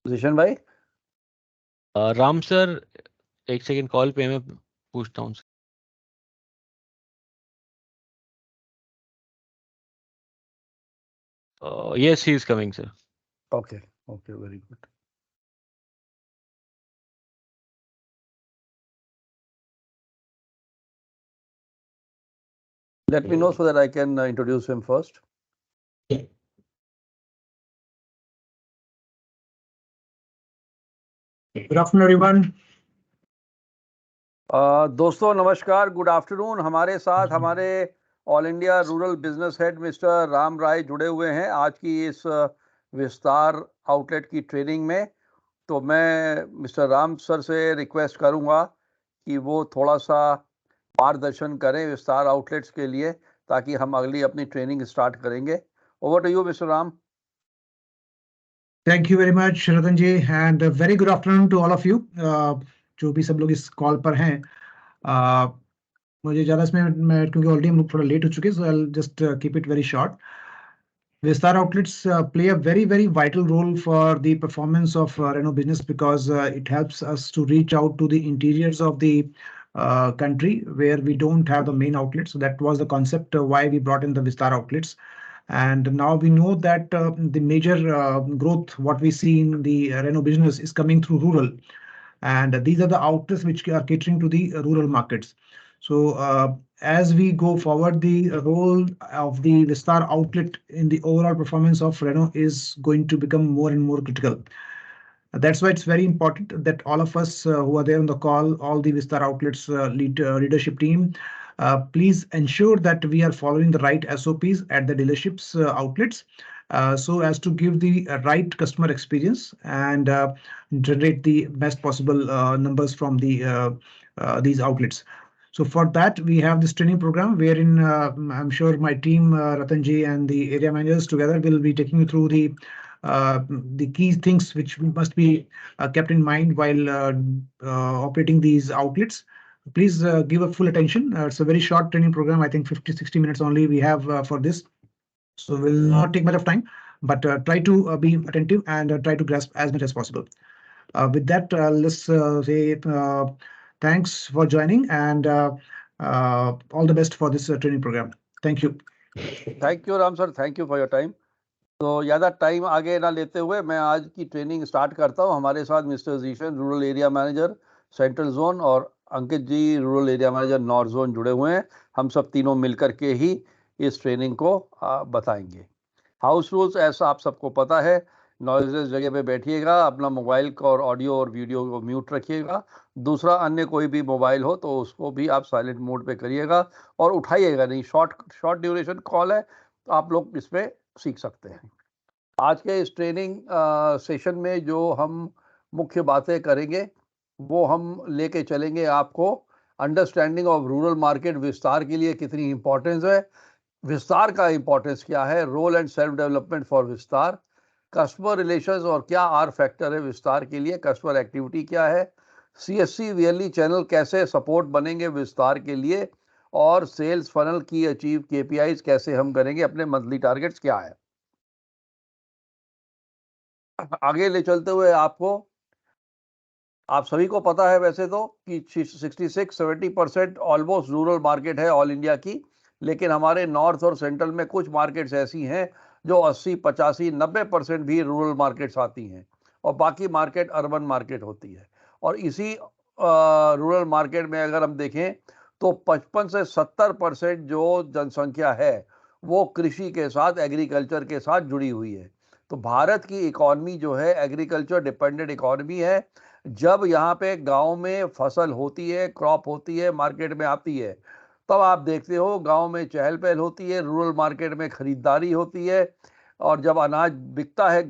जिशन भाई। राम सर, एक second call पे मैं पूछता हूँ। Yes, he is coming sir. Okay okay, very good. Let me know so that I can introduce him first. Good afternoon, everyone. दोस्तों नमस्कार, good afternoon. हमारे साथ हमारे all India rural business head mister Ram Rai जुड़े हुए हैं आज की इस विस्तार आउटलेट की ट्रेनिंग में। तो मैं मिस्टर राम सर से रिक्वेस्ट करूंगा कि वो थोड़ा सा मार्गदर्शन करें विस्तार आउटलेट्स के लिए, ताकि हम अगली अपनी ट्रेनिंग स्टार्ट करेंगे। Over to you mister Ram. Thank you very much, Ratan ji, and a very good afternoon to all of you. जो भी सब लोग इस कॉल पर हैं, मुझे ज़्यादा इसमें मैं क्योंकि ऑलरेडी हम लोग थोड़ा लेट हो चुके हैं, so I'll just keep it very short. Vistar outlets play a very, very vital role for the performance of Renault business because it helps us to reach out to the interiors of the country where we don't have the main outlets. So that was the concept why we brought in the Vistar outlets. And now we know that the major growth, what we see in the Renault business is coming through rural. And these are the outlets which are catering to the rural markets. So as we go forward, the role of the Vistar outlet in the overall performance of Renault is going to become more and more critical. That's why it's very important that all of us who are there on the call, all the Vistar outlets leadership team, please ensure that we are following the right SOPs at the dealerships outlets, so as to give the right customer experience and generate the best possible numbers from these outlets. So for that, we have this training program wherein I'm sure my team, Ratanji and the area managers together will be taking you through the key things which must be kept in mind while operating these outlets. Please give a full attention. It's a very short training program. I think 50-60 minutes only we have for this. So we'll not take much of time, but try to be attentive and try to grasp as much as possible. With that, let's say thanks for joining and all the best for this training program. Thank you. Thank you Ram sir, thank you for your time. तो ज़्यादा time आगे ना लेते हुए मैं आज की training start करता हूँ। हमारे साथ mister Zeeshan, rural area manager central zone, और Ankit ji, rural area manager north zone जुड़े हुए हैं। हम सब तीनों मिलकर के ही इस ट्रेनिंग को बताएंगे। हाउस रूल्स ऐसा आप सबको पता है, नॉइज़लेस जगह पे बैठिएगा, अपना मोबाइल का और ऑडियो और वीडियो को म्यूट रखिएगा। दूसरा, अन्य कोई भी मोबाइल हो तो उसको भी आप साइलेंट मोड पे करिएगा और उठाइएगा नहीं। शॉर्ट ड्यूरेशन कॉल है, तो आप लोग इसमें सीख सकते हैं। आज के इस ट्रेनिंग सेशन में जो हम मुख्य बातें करेंगे वो हम लेके चलेंगे आपको अंडरस्टैंडिंग ऑफ रूरल मार्केट विस्तार के लिए कितनी इंपॉर्टेंस है, विस्तार का इंपॉर्टेंस क्या है, role and self development for Vistaar, customer relations और क्या आर फैक्टर है विस्तार के लिए, कस्टमर एक्टिविटी क्या है, CSC वीएलई चैनल कैसे सपोर्ट बनेंगे विस्तार के लिए, और सेल्स फनल की अचीव KPIs कैसे हम करेंगे, अपने मंथली टारगेट्स क्या है। आगे ले चलते हुए आप सभी को पता है वैसे तो कि 66-70% ऑलमोस्ट रूरल मार्केट है ऑल इंडिया की, लेकिन हमारे नॉर्थ और सेंट्रल में कुछ मार्केट्स ऐसी हैं जो 80-85-90% भी रूरल मार्केट्स आती हैं और बाकी मार्केट अर्बन मार्केट होती है। और इसी रूरल मार्केट में अगर हम देखें तो 55 से 70% जो जनसंख्या है वो कृषि के साथ, एग्रीकल्चर के साथ जुड़ी हुई है। तो भारत की इकॉनमी जो है एग्रीकल्चर डिपेंडेंट इकॉनमी है। जब यहाँ पे गांव में फसल होती है, क्रॉप होती है, मार्केट में आती है, तब आप देखते हो गांव में चहल पहल होती है, रूरल मार्केट में खरीदारी होती है, और जब अनाज बिकता है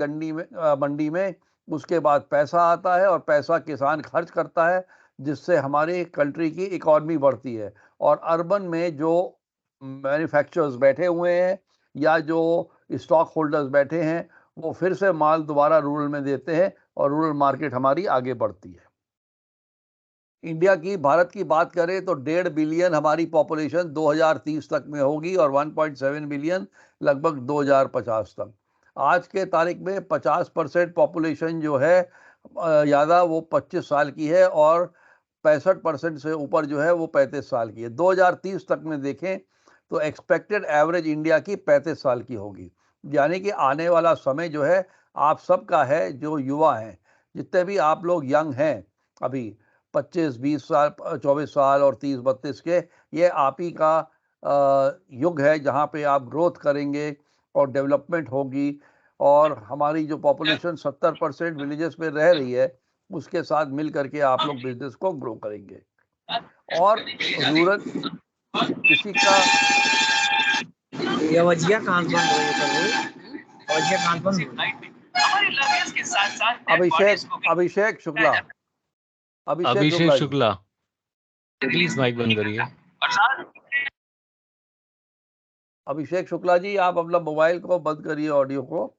मंडी में, उसके बाद पैसा आता है और पैसा किसान खर्च करता है, जिससे हमारी कंट्री की इकॉनमी बढ़ती है। और अर्बन में जो मैन्युफैक्चरर्स बैठे हुए हैं या जो स्टॉक होल्डर्स बैठे हैं वो फिर से माल दोबारा रूरल में देते हैं और रूरल मार्केट हमारी आगे बढ़ती है। इंडिया की, भारत की बात करें तो 1.5 बिलियन हमारी पॉपुलेशन 2030 तक में होगी और 1.7 बिलियन लगभग 2050 तक। आज के तारीख में 50% पॉपुलेशन जो है ज़्यादा वो 25 साल की है और 65% से ऊपर जो है वो 35 साल की है। 2030 तक में देखें तो एक्सपेक्टेड एवरेज इंडिया की 35 साल की होगी। यानी कि आने वाला समय जो है आप सबका है, जो युवा हैं, जितने भी आप लोग यंग हैं अभी 25, 20 साल, 24 साल और 30, 32 के, ये आप ही का युग है जहाँ पे आप ग्रोथ करेंगे और डेवलपमेंट होगी। और हमारी जो पॉपुलेशन 70% विलेजेस में रह रही है, उसके साथ मिल करके आप लोग बिजनेस को ग्रो करेंगे। और रूरल किसी का ये वजिया कान बंद हो वजिया कान बंद अभिषेक शुक्ला अभिषेक जी। शुक्ला प्लीज माइक बंद करिए। अभिषेक शुक्ला जी, आप अपना मोबाइल को बंद करिए, ऑडियो को।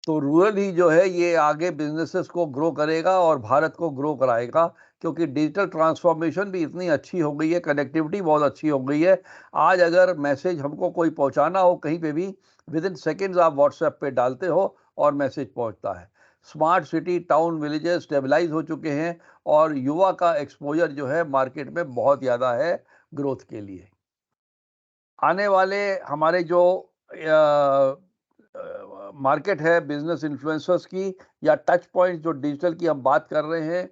तो रूरल ही जो है ये आगे बिजनेसेस को ग्रो करेगा और भारत को ग्रो कराएगा, क्योंकि डिजिटल ट्रांसफॉर्मेशन भी इतनी अच्छी हो गई है, कनेक्टिविटी बहुत अच्छी हो गई है। आज अगर मैसेज हमको कोई पहुंचाना हो कहीं पे भी, विद इन सेकेंड्स आप व्हाट्सएप पे डालते हो और मैसेज पहुंचता है। Smart city, town, villages stabilise हो चुके हैं और युवा का एक्सपोजर जो है मार्केट में बहुत ज़्यादा है ग्रोथ के लिए। आने वाले हमारे जो मार्केट है बिजनेस इन्फ्लुएंसर्स की या टच पॉइंट जो डिजिटल की हम बात कर रहे हैं,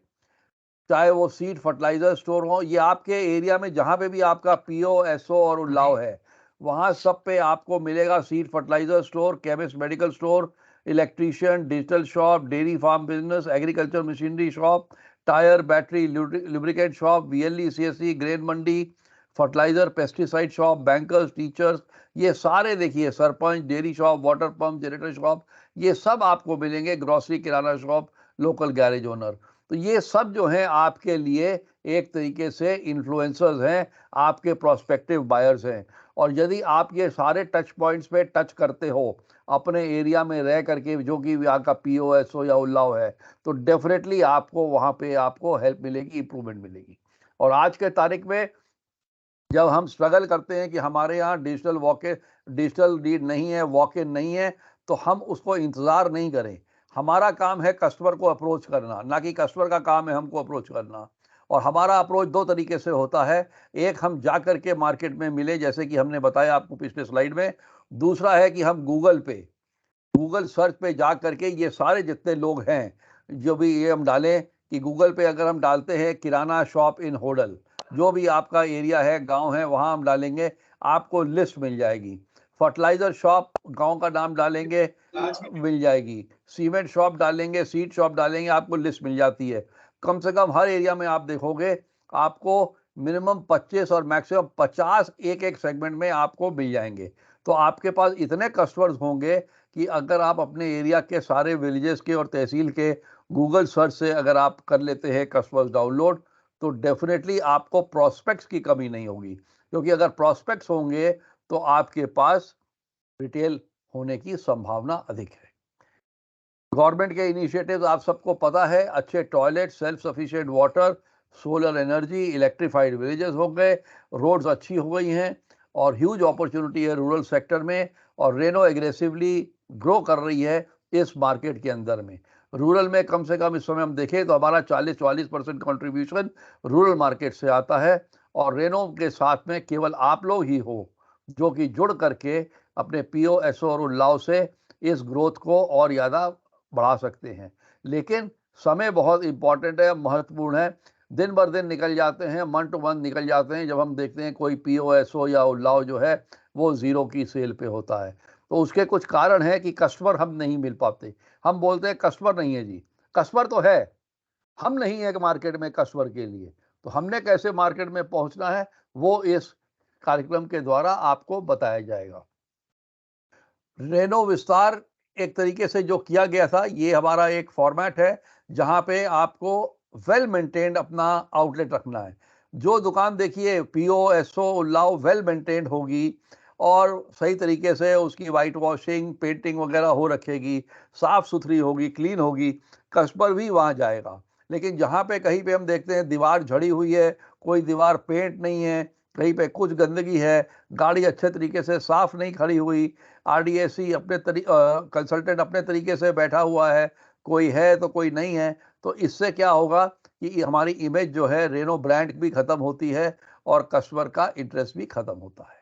चाहे वो सीड फर्टिलाइजर स्टोर हो, ये आपके एरिया में जहाँ पे भी आपका पीओ, एसओ और उल्लाव है, वहाँ सब पे आपको मिलेगा seed fertiliser store, chemist medical store, electrician, digital shop, dairy farm business, agriculture machinery shop, tyre, battery, lubricant shop, VLE, CSC, grain mandi, fertiliser, pesticide shop, bankers, teachers, ये सारे देखिए, sarpanch, dairy shop, water pump, generator shop, ये सब आपको मिलेंगे, grocery, kirana shop, local garage owner. तो ये सब जो हैं आपके लिए एक तरीके से इन्फ्लुएंसर्स हैं, आपके प्रोस्पेक्टिव बायर्स हैं। और यदि आप ये सारे टच पॉइंट्स पे टच करते हो अपने एरिया में रह करके, जो कि यहाँ का पीओएस हो या उल्लाव है, तो डेफिनेटली आपको वहाँ पे आपको हेल्प मिलेगी, इंप्रूवमेंट मिलेगी। और आज के तारीख में जब हम स्ट्रगल करते हैं कि हमारे यहाँ डिजिटल लीड नहीं है, वॉक इन नहीं है, तो हम उसको इंतज़ार नहीं करें। हमारा काम है कस्टमर को अप्रोच करना, ना कि कस्टमर का काम है हमको अप्रोच करना। और हमारा अप्रोच दो तरीके से होता है, एक हम जा कर के मार्केट में मिले, जैसे कि हमने बताया आपको पिछले स्लाइड में। दूसरा है कि हम गूगल सर्च पे जा करके ये सारे जितने लोग हैं, जो भी ये हम डालें कि गूगल पे अगर हम डालते हैं किराना शॉप इन होडल, जो भी आपका एरिया है, गांव है, वहां हम डालेंगे, आपको लिस्ट मिल जाएगी। फर्टिलाइजर शॉप गांव का नाम डालेंगे, मिल जाएगी। सीमेंट शॉप डालेंगे, सीड शॉप डालेंगे, आपको लिस्ट मिल जाती है। कम से कम हर एरिया में आप देखोगे आपको मिनिमम 25 और मैक्सिमम 50 एक एक सेगमेंट में आपको मिल जाएंगे। तो आपके पास इतने कस्टमर्स होंगे कि अगर आप अपने एरिया के सारे विलेजेस के और तहसील के गूगल सर्च से अगर आप कर लेते हैं कस्टमर्स डाउनलोड, तो डेफिनेटली आपको प्रोस्पेक्ट्स की कमी नहीं होगी, क्योंकि अगर प्रोस्पेक्ट्स होंगे तो आपके पास रिटेल होने की संभावना अधिक है। गवर्नमेंट के इनिशिएटिव्स आप सबको पता है, अच्छे toilet, self sufficient water, solar energy, electrified villages हो गए, रोड्स अच्छी हो गई हैं और ह्यूज अपॉर्चुनिटी है रूरल सेक्टर में। और रेनो एग्रेसिवली ग्रो कर रही है इस मार्केट के अंदर में। रूरल में कम से कम इस समय हम देखें तो हमारा 40% कंट्रीब्यूशन रूरल मार्केट से आता है। और रेनो के साथ में केवल आप लोग ही हो जो कि जुड़ करके अपने पीओ, एसओ और उल्लाव से इस ग्रोथ को और ज़्यादा बढ़ा सकते हैं। लेकिन समय बहुत इंपॉर्टेंट है, महत्वपूर्ण है। दिन भर दिन निकल जाते हैं, मंथ टू मंथ निकल जाते हैं, जब हम देखते हैं कोई पीओएसओ या उल्लाव जो है वो ज़ीरो की सेल पे होता है। तो उसके कुछ कारण है कि कस्टमर हम नहीं मिल पाते। हम बोलते हैं कस्टमर नहीं है जी, कस्टमर तो है, हम नहीं है मार्केट में कस्टमर के लिए। तो हमने कैसे मार्केट में पहुंचना है वो इस कार्यक्रम के द्वारा आपको बताया जाएगा। रेनो विस्तार एक तरीके से जो किया गया था, ये हमारा एक फॉर्मेट है जहां पे आपको वेल मेंटेन्ड अपना आउटलेट रखना है। जो दुकान देखिए पीओ, एसओ, उल्लाव वेल मेंटेन्ड होगी और सही तरीके से उसकी वाइट वॉशिंग, पेंटिंग वगैरह हो रखेगी, साफ सुथरी होगी, क्लीन होगी, कस्टमर भी वहां जाएगा। लेकिन जहां पे कहीं पे हम देखते हैं दीवार झड़ी हुई है, कोई दीवार पेंट नहीं है कहीं पे कुछ गंदगी है, गाड़ी अच्छे तरीके से साफ नहीं खड़ी हुई, RDSC अपने कंसल्टेंट अपने तरीके से बैठा हुआ है, कोई है तो कोई नहीं है, तो इससे क्या होगा कि हमारी इमेज जो है रेनो ब्रांड भी खत्म होती है और कस्टमर का इंटरेस्ट भी खत्म होता है।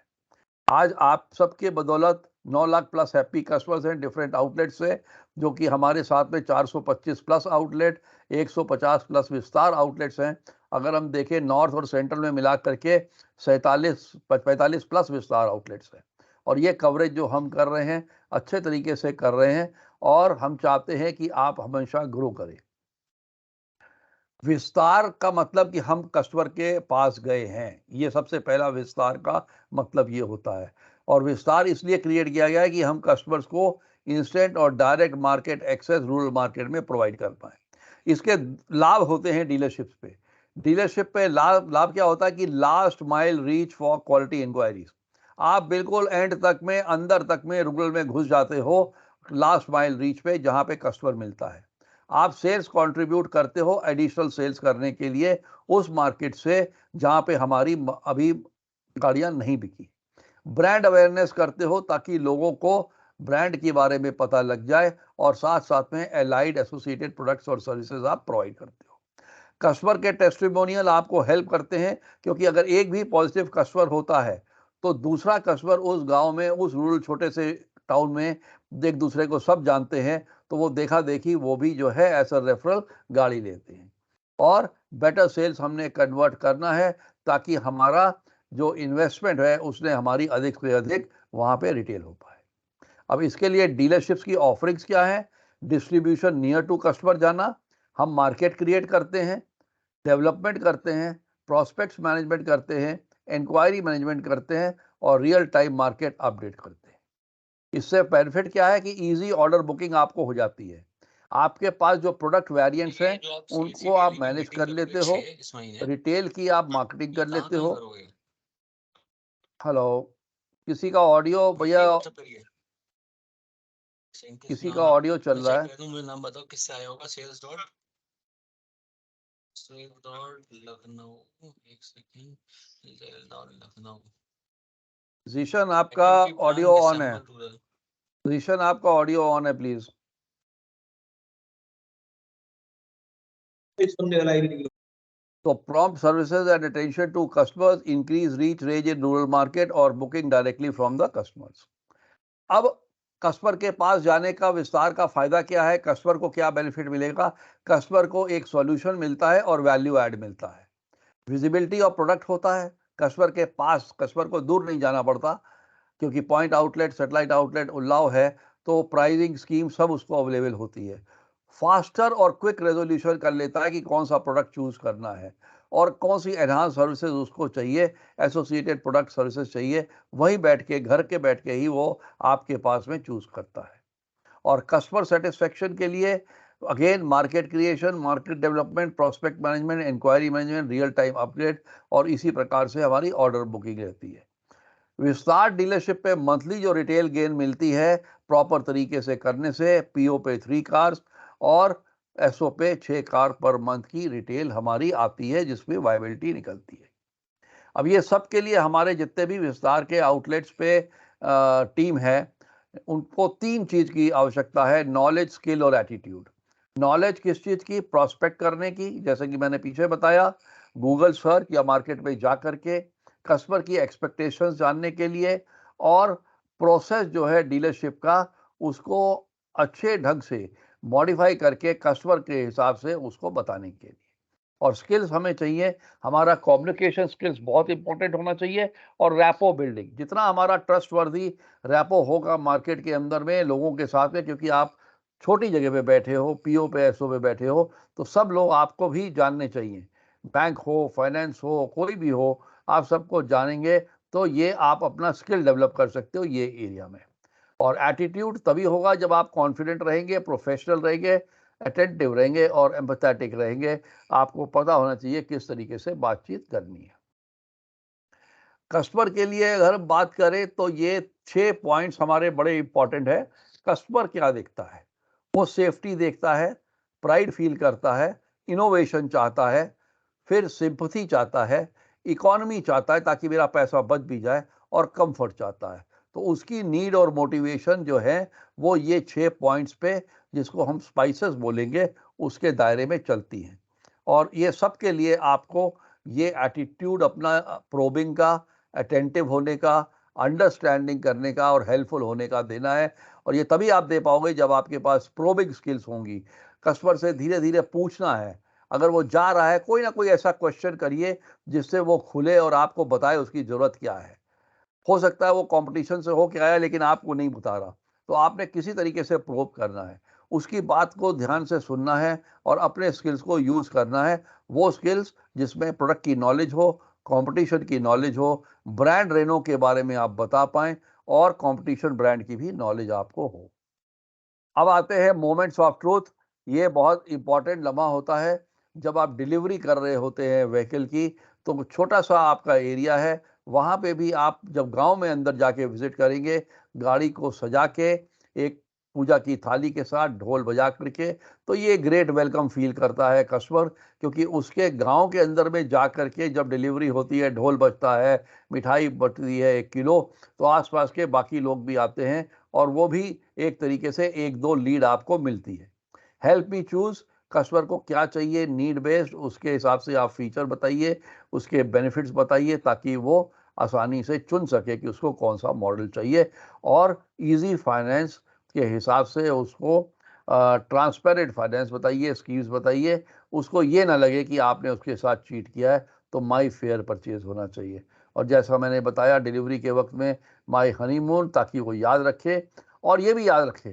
आज आप सबके बदौलत 9 लाख प्लस हैप्पी कस्टमर्स हैं डिफरेंट आउटलेट से, जो कि हमारे साथ में 425 प्लस आउटलेट, 150 प्लस विस्तार आउटलेट्स हैं। अगर हम देखें नॉर्थ और सेंट्रल में मिला करके 45 प्लस विस्तार आउटलेट्स हैं, और ये कवरेज जो हम कर रहे हैं अच्छे तरीके से कर रहे हैं, और हम चाहते हैं कि आप हमेशा ग्रो करें। विस्तार का मतलब कि हम कस्टमर के पास गए हैं, ये सबसे पहला विस्तार का मतलब ये होता है। और विस्तार इसलिए क्रिएट किया गया है कि हम कस्टमर्स को इंस्टेंट और direct market access rural market में प्रोवाइड कर पाएँ। इसके लाभ होते हैं डीलरशिप्स पे। डीलरशिप पे लाभ क्या होता है कि last mile reach for quality inquiries. आप बिल्कुल एंड तक में, अंदर तक में, रूरल में घुस जाते हो, लास्ट माइल रीच पे, जहाँ पे कस्टमर मिलता है। आप सेल्स कंट्रीब्यूट करते हो एडिशनल सेल्स करने के लिए उस मार्केट से जहां पे हमारी अभी गाड़ियां नहीं बिकी। ब्रांड अवेयरनेस करते हो ताकि लोगों को ब्रांड के बारे में पता लग जाए, और साथ साथ में एलाइड एसोसिएटेड प्रोडक्ट्स और सर्विसेज आप प्रोवाइड करते हो। कस्टमर के टेस्टिमोनियल आपको हेल्प करते हैं, क्योंकि अगर एक भी पॉजिटिव कस्टमर होता है तो दूसरा कस्टमर उस गांव में, उस रूरल छोटे से टाउन में, एक दूसरे को सब जानते हैं, तो वो देखा देखी वो भी जो है एज अ रेफरल गाड़ी लेते हैं। और बेटर सेल्स हमने कन्वर्ट करना है ताकि हमारा जो इन्वेस्टमेंट है उसने हमारी अधिक से अधिक वहाँ पे रिटेल हो पाए। अब इसके लिए डीलरशिप्स की ऑफरिंग्स क्या है? डिस्ट्रीब्यूशन नियर टू कस्टमर जाना, हम मार्केट क्रिएट करते हैं, डेवलपमेंट करते हैं, प्रॉस्पेक्ट्स मैनेजमेंट करते हैं, इंक्वायरी मैनेजमेंट करते हैं, और रियल टाइम मार्केट अपडेट करते हैं। इससे बेनिफिट क्या है कि इजी ऑर्डर बुकिंग आपको हो जाती है। आपके पास जो प्रोडक्ट वेरिएंट्स हैं उनको आप मैनेज कर लेते हो, रिटेल की आप मार्केटिंग कर लेते हो। हेलो, किसी का ऑडियो भैया, किसी का ऑडियो चल रहा है। मुझे नाम बताओ किससे आया होगा? सेल्स डॉट लखनऊ, एक सेकंड, लखनऊ। जीशन आपका ऑडियो ऑन है, जीशन आपका ऑडियो ऑन है प्लीज। तो prompt services and attention to customers, increase reach range in rural market, और booking directly from the customers. अब कस्टमर के पास जाने का विस्तार का फायदा क्या है? कस्टमर को क्या बेनिफिट मिलेगा? कस्टमर को एक सॉल्यूशन मिलता है और वैल्यू ऐड मिलता है। विजिबिलिटी ऑफ प्रोडक्ट होता है कस्टमर के पास, कस्टमर को दूर नहीं जाना पड़ता, क्योंकि पॉइंट आउटलेट, सेटेलाइट आउटलेट, उल्लाव है, तो प्राइसिंग स्कीम सब उसको अवेलेबल होती है। फास्टर और क्विक रेजोल्यूशन कर लेता है कि कौन सा प्रोडक्ट चूज करना है और कौन सी एनहांस सर्विसेज उसको चाहिए, एसोसिएटेड प्रोडक्ट सर्विसेज चाहिए, वहीं बैठ के, घर के बैठ के ही वो आपके पास में चूज करता है। और कस्टमर सेटिस्फेक्शन के लिए again market creation, market development, prospect management, inquiry management, real time update, और इसी प्रकार से हमारी ऑर्डर बुकिंग रहती है। विस्तार डीलरशिप पे मंथली जो रिटेल गेन मिलती है प्रॉपर तरीके से करने से, पीओ पे 3 कार्स और एसओ पे 6 कार पर मंथ की रिटेल हमारी आती है, जिसमें वायबिलिटी निकलती है। अब ये सब के लिए हमारे जितने भी विस्तार के आउटलेट्स पे टीम है, उनको 3 चीज की आवश्यकता है: नॉलेज, स्किल और एटीट्यूड। नॉलेज किस चीज की? प्रोस्पेक्ट करने की, जैसे कि मैंने पीछे बताया, गूगल सर्च या मार्केट में जा करके कस्टमर की एक्सपेक्टेशंस जानने के लिए, और प्रोसेस जो है डीलरशिप का उसको अच्छे ढंग से मॉडिफाई करके कस्टमर के हिसाब से उसको बताने के लिए। और स्किल्स हमें चाहिए, हमारा कम्युनिकेशन स्किल्स बहुत इंपॉर्टेंट होना चाहिए, और रैपो बिल्डिंग। जितना हमारा ट्रस्टवर्दी रैपो होगा मार्केट के अंदर में लोगों के साथ में, क्योंकि आप छोटी जगह पे बैठे हो, पीओ पे, एसओ पे बैठे हो, तो सब लोग आपको भी जानने चाहिए। बैंक हो, फाइनेंस हो, कोई भी हो, आप सबको जानेंगे, तो ये आप अपना स्किल डेवलप कर सकते हो ये एरिया में। और एटीट्यूड तभी होगा जब आप कॉन्फिडेंट रहेंगे, प्रोफेशनल रहेंगे, अटेंटिव रहेंगे और एम्पैथेटिक रहेंगे। आपको पता होना चाहिए किस तरीके से बातचीत करनी है। कस्टमर के लिए अगर बात करें तो ये 6 पॉइंट्स हमारे बड़े इंपॉर्टेंट है। कस्टमर क्या देखता है? वो सेफ्टी देखता है, प्राइड फील करता है, इनोवेशन चाहता है, फिर सिंपैथी चाहता है, इकोनॉमी चाहता है ताकि मेरा पैसा बच भी जाए, और कंफर्ट चाहता है। तो उसकी नीड और मोटिवेशन जो है वो ये 6 पॉइंट्स पे, जिसको हम स्पाइसेस बोलेंगे, उसके दायरे में चलती हैं। और ये सब के लिए आपको ये एटीट्यूड अपना प्रोबिंग का, अटेंटिव होने का, अंडरस्टैंडिंग करने का और हेल्पफुल होने का देना है। और ये तभी आप दे पाओगे जब आपके पास प्रोबिंग स्किल्स होंगी। कस्टमर से धीरे धीरे पूछना है, अगर वो जा रहा है कोई ना कोई ऐसा क्वेश्चन करिए जिससे वो खुले और आपको बताए उसकी ज़रूरत क्या है। हो सकता है वो कंपटीशन से होके आया लेकिन आपको नहीं बता रहा, तो आपने किसी तरीके से प्रोब करना है, उसकी बात को ध्यान से सुनना है और अपने स्किल्स को यूज़ करना है। वो स्किल्स जिसमें प्रोडक्ट की नॉलेज हो, कंपटीशन की नॉलेज हो, ब्रांड रेनो के बारे में आप बता पाएँ और कंपटीशन ब्रांड की भी नॉलेज आपको हो। अब आते हैं मोमेंट्स ऑफ ट्रूथ। ये बहुत इंपॉर्टेंट लम्हा होता है जब आप डिलीवरी कर रहे होते हैं व्हीकल की। तो छोटा सा आपका एरिया है, वहाँ पे भी आप जब गांव में अंदर जाके विजिट करेंगे, गाड़ी को सजा के एक पूजा की थाली के साथ ढोल बजा करके, तो ये ग्रेट वेलकम फील करता है कस्टमर, क्योंकि उसके गांव के अंदर में जा करके जब डिलीवरी होती है, ढोल बजता है, मिठाई बटती है 1 किलो, तो आसपास के बाकी लोग भी आते हैं और वो भी एक तरीके से 1-2 लीड आपको मिलती है। हेल्प मी चूज़, कस्टमर को क्या चाहिए नीड बेस्ड, उसके हिसाब से आप फीचर बताइए, उसके बेनिफिट्स बताइए ताकि वो आसानी से चुन सके कि उसको कौन-सा मॉडल चाहिए। और ईज़ी फाइनेंस के हिसाब से उसको ट्रांसपेरेंट फाइनेंस बताइए, स्कीम्स बताइए, उसको ये ना लगे कि आपने उसके साथ चीट किया है, तो माई फेयर परचेज़ होना चाहिए। और जैसा मैंने बताया डिलीवरी के वक़्त में माई हनीमून, ताकि वो याद रखे और ये भी याद रखे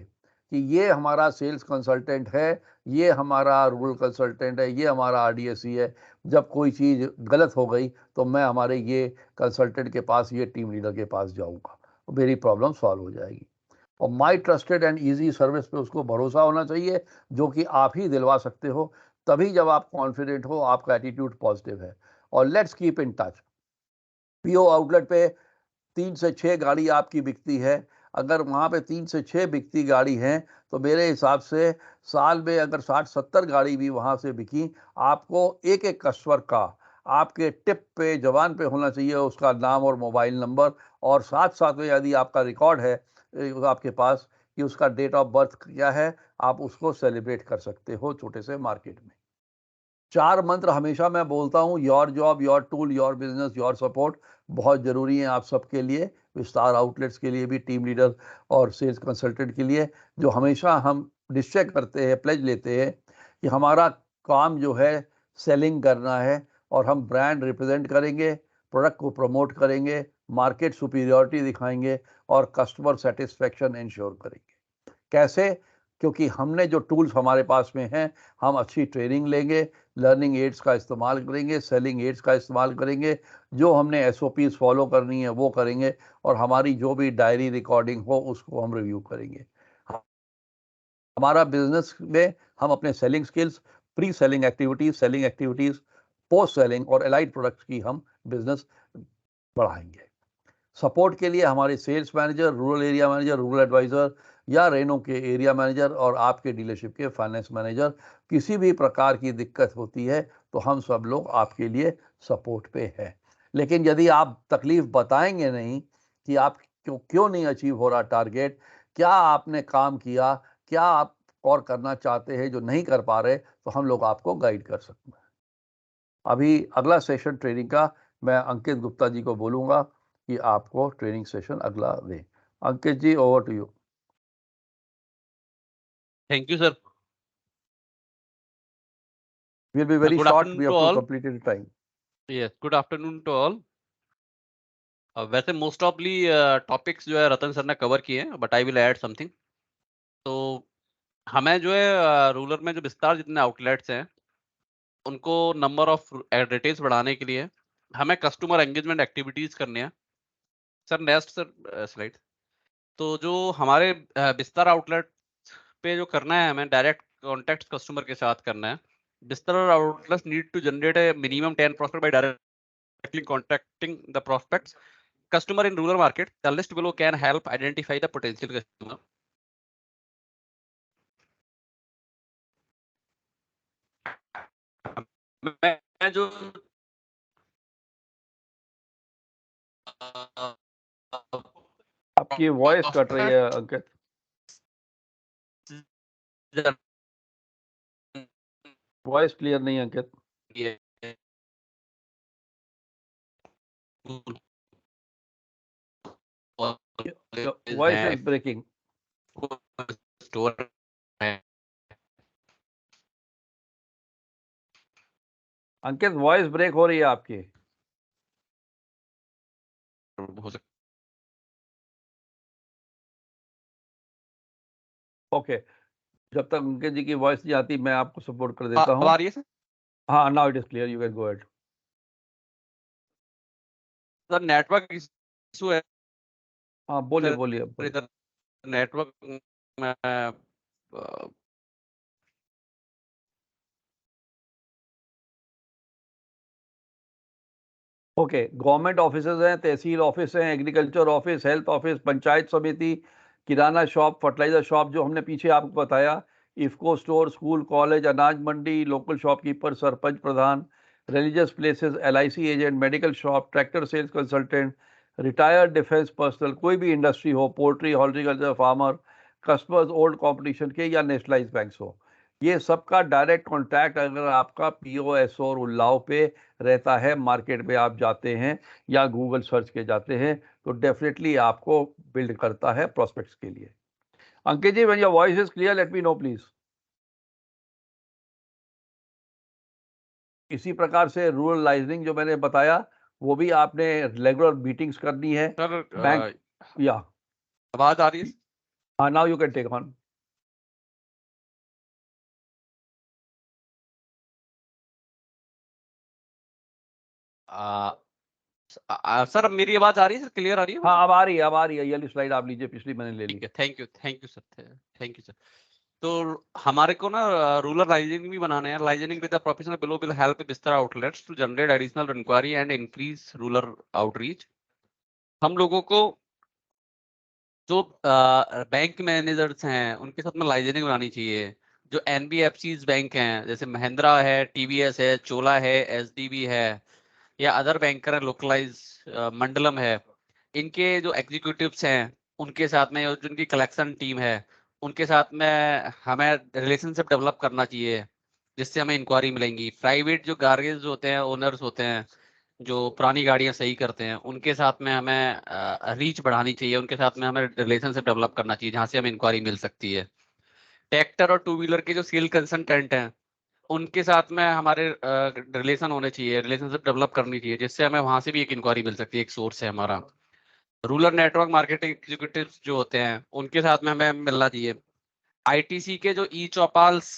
कि ये हमारा सेल्स कंसल्टेंट है, ये हमारा रूरल कंसल्टेंट है, ये हमारा आरडीएससी है। जब कोई चीज़ गलत हो गई तो मैं हमारे ये कंसल्टेंट के पास, ये टीम लीडर के पास जाऊँगा, मेरी प्रॉब्लम सॉल्व हो जाएगी। और माई ट्रस्टेड एंड ईज़ी सर्विस पे उसको भरोसा होना चाहिए, जो कि आप ही दिलवा सकते हो। तभी जब आप कॉन्फिडेंट हो, आपका एटीट्यूड पॉजिटिव है। और let's keep in touch. PO outlet पे 3 से 6 गाड़ी आपकी बिकती है। अगर वहाँ पे 3 से 6 बिकती गाड़ी हैं, तो मेरे हिसाब से साल में अगर 60-70 गाड़ी भी वहाँ से बिकी, आपको एक-एक कस्टमर का आपके टिप पे, ज़बान पे होना चाहिए उसका नाम और मोबाइल नंबर। और साथ-साथ में यदि आपका रिकॉर्ड है आपके पास कि उसका डेट ऑफ बर्थ क्या है, आप उसको सेलिब्रेट कर सकते हो छोटे से मार्केट में। 4 मंत्र हमेशा मैं बोलता हूँ, your job, your tool, your business, your support, बहुत ज़रूरी है आप सबके लिए, विस्तार आउटलेट्स के लिए भी, टीम लीडर और सेल्स कंसल्टेंट के लिए। जो हमेशा हम निश्चय करते हैं, प्लेज लेते हैं कि हमारा काम जो है सेलिंग करना है और हम ब्रांड रिप्रेजेंट करेंगे, प्रोडक्ट को प्रमोट करेंगे, मार्केट सुपीरियॉरिटी दिखाएंगे और कस्टमर सेटिस्फेक्शन इंश्योर करेंगे। कैसे? क्योंकि हमने जो टूल्स हमारे पास में हैं, हम अच्छी ट्रेनिंग लेंगे, लर्निंग एड्स का इस्तेमाल करेंगे, सेलिंग एड्स का इस्तेमाल करेंगे, जो हमने एसओपीज़ फॉलो करनी है वो करेंगे, और हमारी जो भी डायरी रिकॉर्डिंग हो उसको हम रिव्यू करेंगे। हमारा बिज़नेस में हम अपने selling skills, pre selling activities, post selling और एलाइड प्रोडक्ट्स की हम बिज़नेस बढ़ाएँगे। सपोर्ट के लिए हमारे sales manager, rural area manager, rural adviser या रेनो के एरिया मैनेजर और आपके डीलरशिप के फाइनेंस मैनेजर, किसी भी प्रकार की दिक्कत होती है तो हम सब लोग आपके लिए सपोर्ट पे हैं। लेकिन यदि आप तकलीफ़ बताएँगे नहीं कि आप क्यों नहीं अचीव हो रहा टारगेट, क्या आपने काम किया, क्या आप और करना चाहते हैं जो नहीं कर पा रहे, तो हम लोग आपको गाइड कर सकते हैं। अभी अगला सेशन ट्रेनिंग का मैं अंकित गुप्ता जी को बोलूँगा कि आपको ट्रेनिंग सेशन अगला दें। Ankit ji, over to you. Thank you sir. Will be very good short, afternoon we to have to all. Complete in time. Yes, good afternoon to all. वैसे मोस्ट ऑफली टॉपिक्स जो है रतन सर ने कवर किए हैं, but I will add something. तो हमें जो है रूरल में जो विस्तार जितने आउटलेट्स हैं, उनको नंबर ऑफ डिटेल्स बढ़ाने के लिए हमें कस्टमर एंगेजमेंट एक्टिविटीज करने हैं। Sir next sir slide. तो जो हमारे विस्तार आउटलेट पे जो करना है, हमें डायरेक्ट कॉन्टेक्ट कस्टमर के साथ करना है। Vistaar outlets need to generate a minimum 10 prospect by directly contacting the prospects customer in rural market. The list below can help identify the potential customer. मैं जो आपकी वॉइस कट रही है अंकित, वॉइस क्लियर नहीं है Ankit. Voice is breaking. Store Ankit voice break हो रही है आपकी। हो सकता ओके, जब तक अंकित जी की वॉइस नहीं आती मैं आपको सपोर्ट कर देता हूँ। आ रही है सर? हाँ, now it is clear, you can go ahead. Sir network issue है हाँ बोलिए सर, बोलिए बोलिए। इधर नेटवर्क में ओके, गवर्नमेंट ऑफिसेज हैं, तहसील ऑफिस हैं, agriculture office, health office, panchayat समिति, किराना शॉप, फर्टिलाइजर शॉप जो हमने पीछे आपको बताया, इफ्को स्टोर, स्कूल, कॉलेज, अनाज mandi, local shopkeeper, sarpanch pradhan, religious places, LIC agent, medical shop, tractor sales consultant, retired defence personnel, कोई भी इंडस्ट्री हो, poultry, horticulture farmer, customers old competition के या नेशनलाइज बैंक्स हो, ये सबका डायरेक्ट कॉन्टैक्ट अगर आपका POS और उल्लाव पे रहता है, मार्केट में आप जाते हैं या गूगल सर्च के जाते हैं, तो डेफिनेटली आपको बिल्ड करता है प्रोस्पेक्ट्स के लिए। Ankit ji, when your voice is clear let me know please. इसी प्रकार से रूरल लाइजनिंग जो मैंने बताया वो भी आपने रेगुलर मीटिंग्स करनी है सर बैंक या। आवाज आ रही है? हाँ, now you can take on. Sir अब मेरी आवाज आ रही है सर? क्लियर आ रही है? हाँ, अब आ रही है, अब आ रही है। ये वाली स्लाइड आप लीजिए, पिछली मैंने ले ली। ठीक है, thank you sir, thank you sir. तो हमारे को ना रूरल लाइजनिंग भी बनाना है। Liaisoning with the professional below will help बिस्तर outlets to generate additional inquiry and increase rural outreach. हम लोगों को जो बैंक मैनेजर्स हैं उनके साथ में लाइजनिंग बनानी चाहिए। जो NBFCs बैंक हैं जैसे महिंद्रा है, TVS है, चोला है, SDB है या अदर बैंकर है, लोकलाइज मंडलम है, इनके जो एग्जीक्यूटिव्स हैं उनके साथ में, जिनकी कलेक्शन टीम है उनके साथ में हमें रिलेशनशिप डेवलप करना चाहिए, जिससे हमें इंक्वायरी मिलेंगी। प्राइवेट जो गार्गेज होते हैं, ओनर्स होते हैं जो पुरानी गाड़ियां सही करते हैं, उनके साथ में हमें रीच बढ़ानी चाहिए, उनके साथ में हमें रिलेशनशिप डेवलप करना चाहिए जहाँ से हमें इंक्वायरी मिल सकती है। ट्रैक्टर और 2 व्हीलर के जो सेल कंसल्टेंट हैं उनके साथ में हमारे रिलेशन होने चाहिए, रिलेशनशिप डेवलप करनी चाहिए, जिससे हमें वहां से भी एक इंक्वायरी मिल सकती है, एक सोर्स है हमारा। रूरल नेटवर्क मार्केटिंग एग्जीक्यूटिव्स जो होते हैं उनके साथ में हमें मिलना चाहिए। ITC के जो चौपाल्स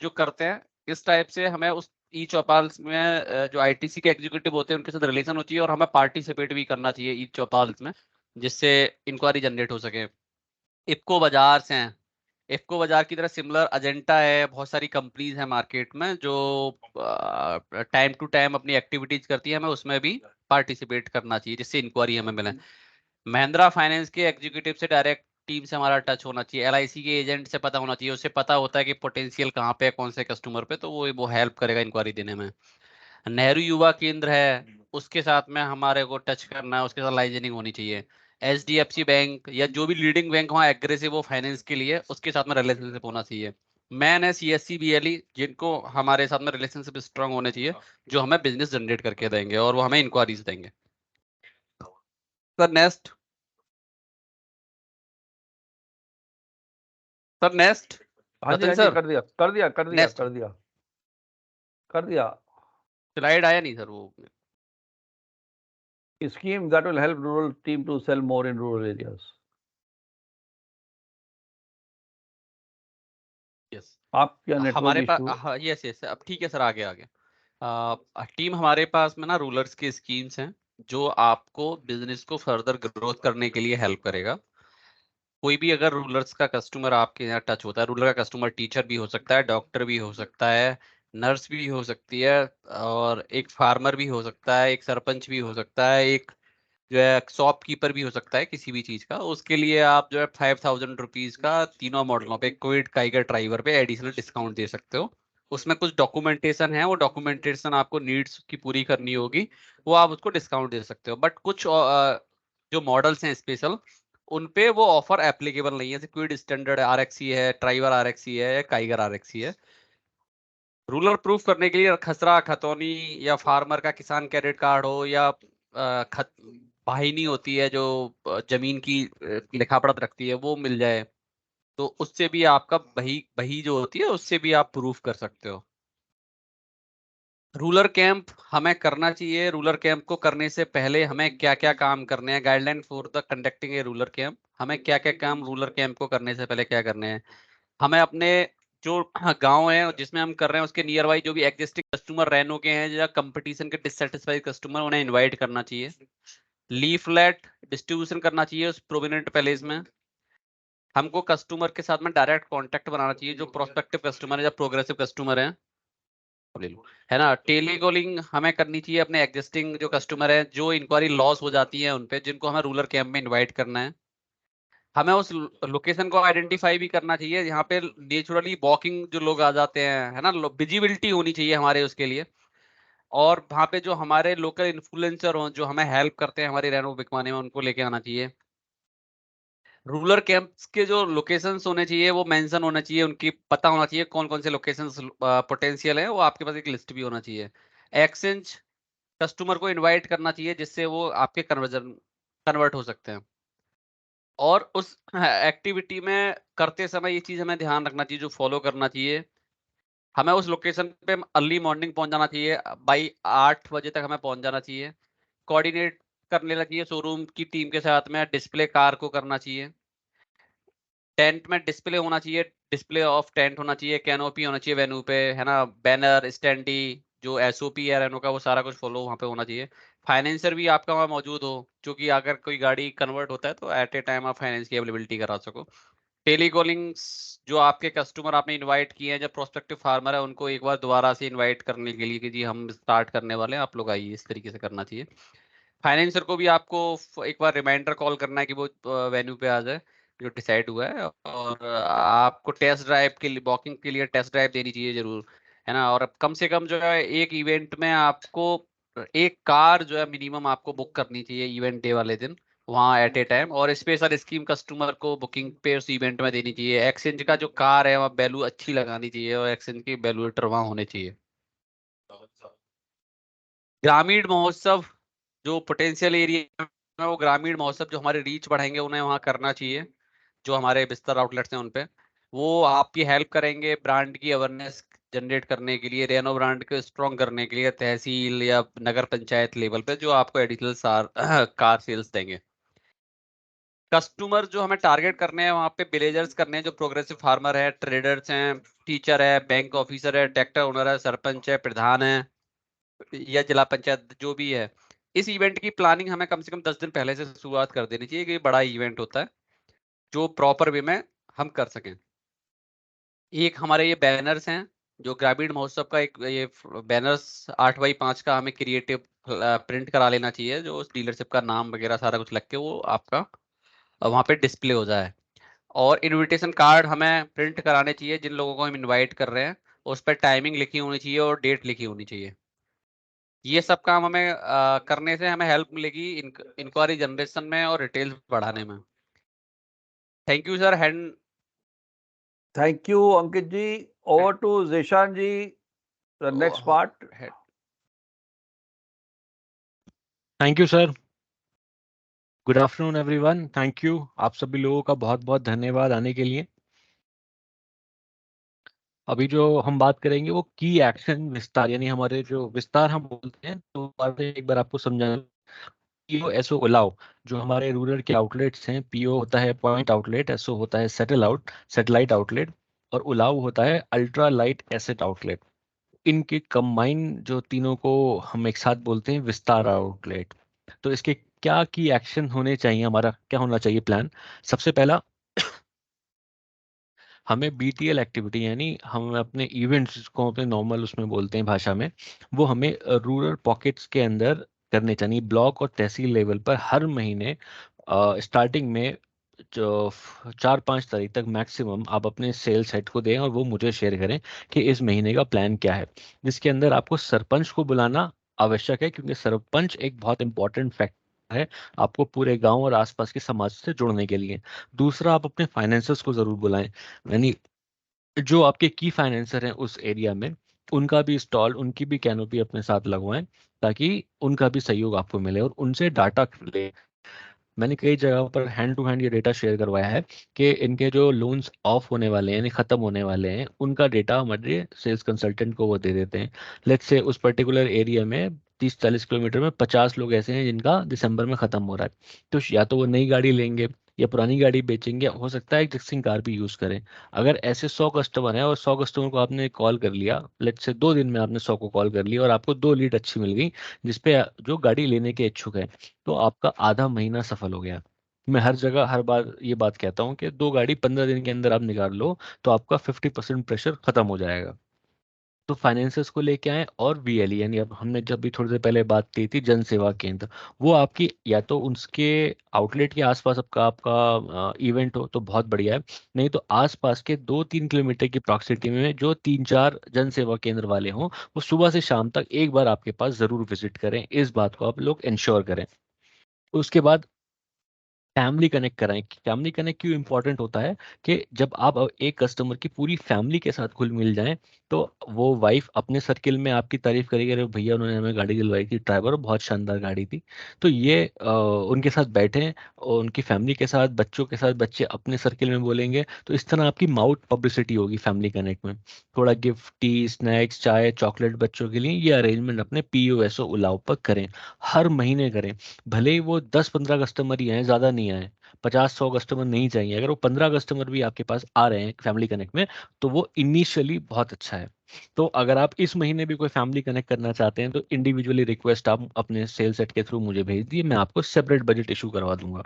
जो करते हैं, इस टाइप से हमें उस चौपाल्स में जो ITC के एग्जीक्यूटिव होते हैं उनके साथ रिलेशन हो चाहिए और हमें पार्टिसिपेट भी करना चाहिए चौपाल्स में, जिससे इंक्वायरी जनरेट हो सके। इफ्को बाजार से हैं, इफ्को बाजार की तरह सिमिलर एजेंडा है, बहुत सारी कंपनीज है मार्केट में जो टाइम टू टाइम अपनी एक्टिविटीज करती है, हमें उसमें भी पार्टिसिपेट करना चाहिए जिससे इंक्वायरी हमें मिले। महिंद्रा फाइनेंस के एग्जीक्यूटिव से डायरेक्ट टीम से हमारा टच होना चाहिए। LIC के एजेंट से पता होना चाहिए, उससे पता होता है कि पोटेंशियल कहाँ पे है, कौन से कस्टमर पे, तो वो हेल्प करेगा इंक्वायरी देने में। नेहरू युवा केंद्र है, उसके साथ में हमारे को टच करना है, उसके साथ लाइजनिंग होनी चाहिए। HDFC बैंक या जो भी लीडिंग बैंक वहाँ एग्रेसिव हो फाइनेंस के लिए, उसके साथ में रिलेशनशिप होना चाहिए। मैन है CSC BLE, जिनको हमारे साथ में रिलेशनशिप स्ट्रांग होने चाहिए, जो हमें बिजनेस जनरेट करके देंगे और वो हमें इंक्वायरीज देंगे। Sir next, sir next. हाँ जी, रतन हाँ जी, सर कर दिया कर दिया कर दिया नेक्स्ट कर दिया कर दिया। स्लाइड आया नहीं सर वो। Scheme that will help rural team to sell more in rural areas. Yes आप क्या नेटवर्क हमारे पास, इशू? हाँ यस यस, अब ठीक है सर, आगे आगे। टीम हमारे पास में ना रूलर्स की स्कीम्स हैं जो आपको बिजनेस को फर्दर ग्रोथ करने के लिए हेल्प करेगा। कोई भी अगर रूलर्स का कस्टमर आपके यहाँ टच होता है, रूलर का कस्टमर टीचर भी हो सकता है, डॉक्टर भी हो सकता है, नर्स भी हो सकती है, और एक फार्मर भी हो सकता है, एक सरपंच भी हो सकता है, एक जो है शॉपकीपर भी हो सकता है किसी भी चीज का। उसके लिए आप जो है 5000 रुपीज का तीनों मॉडलों पे, क्विड, काइगर, ड्राइवर पे एडिशनल डिस्काउंट दे सकते हो। उसमें कुछ डॉक्यूमेंटेशन है, वो डॉक्यूमेंटेशन आपको नीड्स की पूरी करनी होगी, वो आप उसको डिस्काउंट दे सकते हो। बट कुछ जो मॉडल्स हैं स्पेशल, उन पे वो ऑफर एप्लीकेबल नहीं है। जैसे क्विड स्टैंडर्ड आरएक्सी है, ट्राइवर आरएक्सी है, या काइगर आरएक्सी है। रूरल प्रूफ करने के लिए खसरा, खतौनी या फार्मर का किसान क्रेडिट कार्ड हो, या वाहिनी होती है जो जमीन की लिखा पढ़त रखती है, वो मिल जाए, तो उससे भी आपका बही जो होती है उससे भी आप प्रूफ कर सकते हो। रूलर कैंप हमें करना चाहिए। रूलर कैंप को करने से पहले हमें क्या क्या काम करने हैं, guideline for the conducting A ruler camp, हमें क्या क्या काम रूलर कैंप को करने से पहले क्या करने हैं। हमें अपने जो गांव है जिसमें हम कर रहे हैं उसके नियर बाई जो भी एग्जिस्टिंग कस्टमर रेनो के हैं या कंपटीशन के डिससेटिस्फाइड कस्टमर, उन्हें इनवाइट करना चाहिए। लीफलेट डिस्ट्रीब्यूशन करना चाहिए उस प्रोमिनेंट पैलेस में। हमको कस्टमर के साथ में डायरेक्ट कांटेक्ट बनाना चाहिए, जो प्रोस्पेक्टिव कस्टमर है या प्रोग्रेसिव कस्टमर है, ले लो, है ना। टेलीकॉलिंग हमें करनी चाहिए अपने एग्जिस्टिंग जो कस्टमर है, जो इंक्वायरी लॉस हो जाती है उन पे, जिनको हमें रूरल कैंप में इनवाइट करना है। हमें उस लोकेशन को आइडेंटिफाई भी करना चाहिए यहाँ पे नेचुरली वॉकिंग जो लोग आ जाते हैं, है ना, विजिबिलिटी होनी चाहिए हमारे उसके लिए। और वहाँ पे जो हमारे लोकल इन्फ्लुएंसर हो जो हमें हेल्प करते हैं हमारी रेनो बिकवाने में, उनको लेके आना चाहिए। रूरल कैंप्स के जो लोकेशंस होने चाहिए वो मेंशन होना चाहिए, उनकी पता होना चाहिए कौन कौन से लोकेशंस पोटेंशियल है, वो आपके पास एक लिस्ट भी होना चाहिए। एक्सचेंज कस्टमर को इनवाइट करना चाहिए जिससे वो आपके कन्वर्ट हो सकते हैं। और उस एक्टिविटी में करते समय ये चीज हमें ध्यान रखना चाहिए, जो फॉलो करना चाहिए, हमें उस लोकेशन पे अर्ली मॉर्निंग पहुंच जाना चाहिए। बाई 8 बजे तक हमें पहुंच जाना चाहिए। कोऑर्डिनेट करने लगी शोरूम की टीम के साथ में, डिस्प्ले कार को करना चाहिए। टेंट में डिस्प्ले होना चाहिए, डिस्प्ले ऑफ टेंट होना चाहिए, कैनोपी होना चाहिए वेन्यू पे, है ना, बैनर, स्टैंडी, जो एसओपी है रेनो का, वो सारा कुछ फॉलो वहाँ पे होना चाहिए। फाइनेंसर भी आपका वहाँ मौजूद हो, क्योंकि अगर कोई गाड़ी कन्वर्ट होता है तो एट ए टाइम आप फाइनेंस की अवेलेबिलिटी करा सको। टेलीकॉलिंग्स जो आपके कस्टमर आपने इनवाइट किए हैं, जो प्रोस्पेक्टिव फार्मर है, उनको एक बार दोबारा से इनवाइट करने के लिए कि जी हम स्टार्ट करने वाले हैं, आप लोग आइए, इस तरीके से करना चाहिए। फाइनेंसर को भी आपको एक बार रिमाइंडर कॉल करना है कि वो वेन्यू पे आ जाए जो डिसाइड हुआ है। और आपको टेस्ट ड्राइव के लिए, वॉकिंग के लिए टेस्ट ड्राइव देनी चाहिए जरूर, है ना। और कम से कम जो है एक इवेंट में आपको एक कार जो है मिनिमम आपको बुक करनी चाहिए इवेंट डे वाले दिन वहाँ एट ए टाइम। और स्पेशल स्कीम कस्टमर को बुकिंग पे उस इवेंट में देनी चाहिए। एक्सचेंज का जो कार है वहाँ वैल्यू अच्छी लगानी चाहिए और एक्सचेंज की वैल्यूएटर वहाँ होने चाहिए। ग्रामीण महोत्सव जो पोटेंशियल एरिया में, वो ग्रामीण महोत्सव जो हमारे रीच बढ़ाएंगे उन्हें वहाँ करना चाहिए। जो हमारे बिस्तर आउटलेट्स हैं उन पे वो आपकी हेल्प करेंगे ब्रांड की अवेयरनेस जनरेट करने के लिए, रेनो ब्रांड को स्ट्रॉन्ग करने के लिए तहसील या नगर पंचायत लेवल पे, जो आपको एडिशनल कार सेल्स देंगे। कस्टमर जो हमें टारगेट करने हैं वहाँ पे विलेजर्स करने हैं, जो प्रोग्रेसिव फार्मर है, ट्रेडर्स हैं, टीचर है, बैंक ऑफिसर है, ट्रैक्टर ओनर है, सरपंच है, प्रधान है, या जिला पंचायत जो भी है। इस इवेंट की प्लानिंग हमें कम से कम 10 दिन पहले से शुरुआत कर देनी चाहिए, कि बड़ा इवेंट होता है जो प्रॉपर वे में हम कर सकें। एक हमारे ये बैनर्स हैं, जो ग्रामीण महोत्सव का एक ये बैनर्स 8x5 का हमें क्रिएटिव प्रिंट करा लेना चाहिए, जो उस डीलरशिप का नाम वगैरह सारा कुछ लग के वो आपका वहाँ पे डिस्प्ले हो जाए। और इनविटेशन कार्ड हमें प्रिंट कराने चाहिए जिन लोगों को हम इनवाइट कर रहे हैं, उस पर टाइमिंग लिखी होनी चाहिए और डेट लिखी होनी चाहिए। ये सब काम हमें करने से हमें हेल्प मिलेगी इंक्वायरी जनरेशन में और रिटेल बढ़ाने में। Thank you sir. Hand thank you Ankit ji. Over to Zeeshan ji, the next part. Thank you sir. Good afternoon everyone. Thank you, आप सभी लोगों का बहुत बहुत धन्यवाद आने के लिए। अभी जो हम बात करेंगे वो की एक्शन विस्तार, यानी हमारे जो विस्तार हम बोलते हैं, तो एक बार आपको समझाना। पीओ एसओ उलाओ जो हमारे रूरल के आउटलेट्स हैं, पीओ होता है पॉइंट आउटलेट, एसओ होता है सैटेलाइट आउटलेट, और उलाओ होता है अल्ट्रा लाइट एसेट आउटलेट। इनके कंबाइन जो तीनों को हम एक साथ बोलते हैं विस्तार आउटलेट। तो इसके क्या की एक्शन होने चाहिए, हमारा क्या होना चाहिए प्लान। सबसे पहला, हमें बीटीएल एक्टिविटी, यानी हम अपने इवेंट्स को अपने नॉर्मल उसमें बोलते हैं भाषा में, वो हमें रूरल पॉकेट्स के अंदर करने चाहिए। ब्लॉक और तहसील लेवल पर हर महीने स्टार्टिंग में जो 4-5 तारीख तक मैक्सिमम आप अपने सेल्स हेड को दें और वो मुझे शेयर करें कि इस महीने का प्लान क्या है, जिसके अंदर आपको सरपंच को बुलाना आवश्यक है, क्योंकि सरपंच एक बहुत इंपॉर्टेंट फैक्टर है आपको पूरे गांव और आसपास के समाज से जुड़ने के लिए। दूसरा, आप अपने फाइनेंसर्स को जरूर बुलाएं, यानी जो आपके की फाइनेंसर हैं उस एरिया में, उनका भी स्टॉल, उनकी भी कैनोपी अपने साथ लगवाएं, ताकि उनका भी सहयोग आपको मिले और उनसे डाटा ले। मैंने कई जगहों पर हैंड टू हैंड ये डेटा शेयर करवाया है कि इनके जो लोन्स ऑफ होने वाले हैं, यानी खत्म होने वाले हैं, उनका डेटा हमारे सेल्स कंसल्टेंट को वो दे देते हैं। लेट्स से उस पर्टिकुलर एरिया में 30-40 किलोमीटर में 50 लोग ऐसे हैं जिनका दिसंबर में खत्म हो रहा है, तो या तो वो नई गाड़ी लेंगे या पुरानी गाड़ी बेचेंगे, हो सकता है एग्जिस्टिंग कार भी यूज करें। अगर ऐसे 100 कस्टमर हैं और 100 कस्टमर को आपने कॉल कर लिया, लेट्स से 2 दिन में आपने 100 को कॉल कर लिया और आपको 2 लीड अच्छी मिल गई जिसपे जो गाड़ी लेने के इच्छुक है, तो आपका आधा महीना सफल हो गया। मैं हर जगह हर बार ये बात कहता हूँ कि 2 गाड़ी 15 दिन के अंदर आप निकाल लो तो आपका 50% प्रेशर खत्म हो जाएगा। तो फाइनेंसर्स को लेके आए, और वीएलई यानी अब हमने जब भी थोड़ी देर पहले बात की थी जन सेवा केंद्र, वो आपकी या तो उसके आउटलेट के आसपास आपका आपका इवेंट हो तो बहुत बढ़िया है, नहीं तो आसपास के 2-3 किलोमीटर की प्रॉक्सिमिटी में जो 3-4 जन सेवा केंद्र वाले हों, वो सुबह से शाम तक एक बार आपके पास जरूर विजिट करें। इस बात को आप लोग इंश्योर करें। उसके बाद फैमिली कनेक्ट कराएं। फैमिली कनेक्ट क्यों इंपॉर्टेंट होता है कि जब आप एक कस्टमर की पूरी फैमिली के साथ घुल मिल जाएं, तो वो वाइफ अपने सर्किल में आपकी तारीफ करेगी, अरे भैया उन्होंने हमें गाड़ी दिलवाई थी, ड्राइवर बहुत शानदार गाड़ी थी। तो ये उनके साथ बैठें और उनकी फैमिली के साथ, बच्चों के साथ, बच्चे अपने सर्किल में बोलेंगे, तो इस तरह आपकी माउथ पब्लिसिटी होगी फैमिली कनेक्ट में। थोड़ा गिफ्ट, टी, स्नैक्स, चाय, चॉकलेट बच्चों के लिए, ये अरेंजमेंट अपने पीओएसओ उलाव पर करें, हर महीने करें। भले ही वो 10-15 कस्टमर ही आए, ज़्यादा नहीं आए, 50-100 कस्टमर नहीं चाहिए, अगर वो 15 कस्टमर भी आपके पास आ रहे हैं फैमिली कनेक्ट में, तो वो इनिशियली बहुत अच्छा है। तो अगर आप इस महीने भी कोई फैमिली कनेक्ट करना चाहते हैं तो इंडिविजुअली रिक्वेस्ट आप अपने सेल्स सेट के थ्रू मुझे भेज दिए, मैं आपको सेपरेट बजट इशू करवा दूंगा।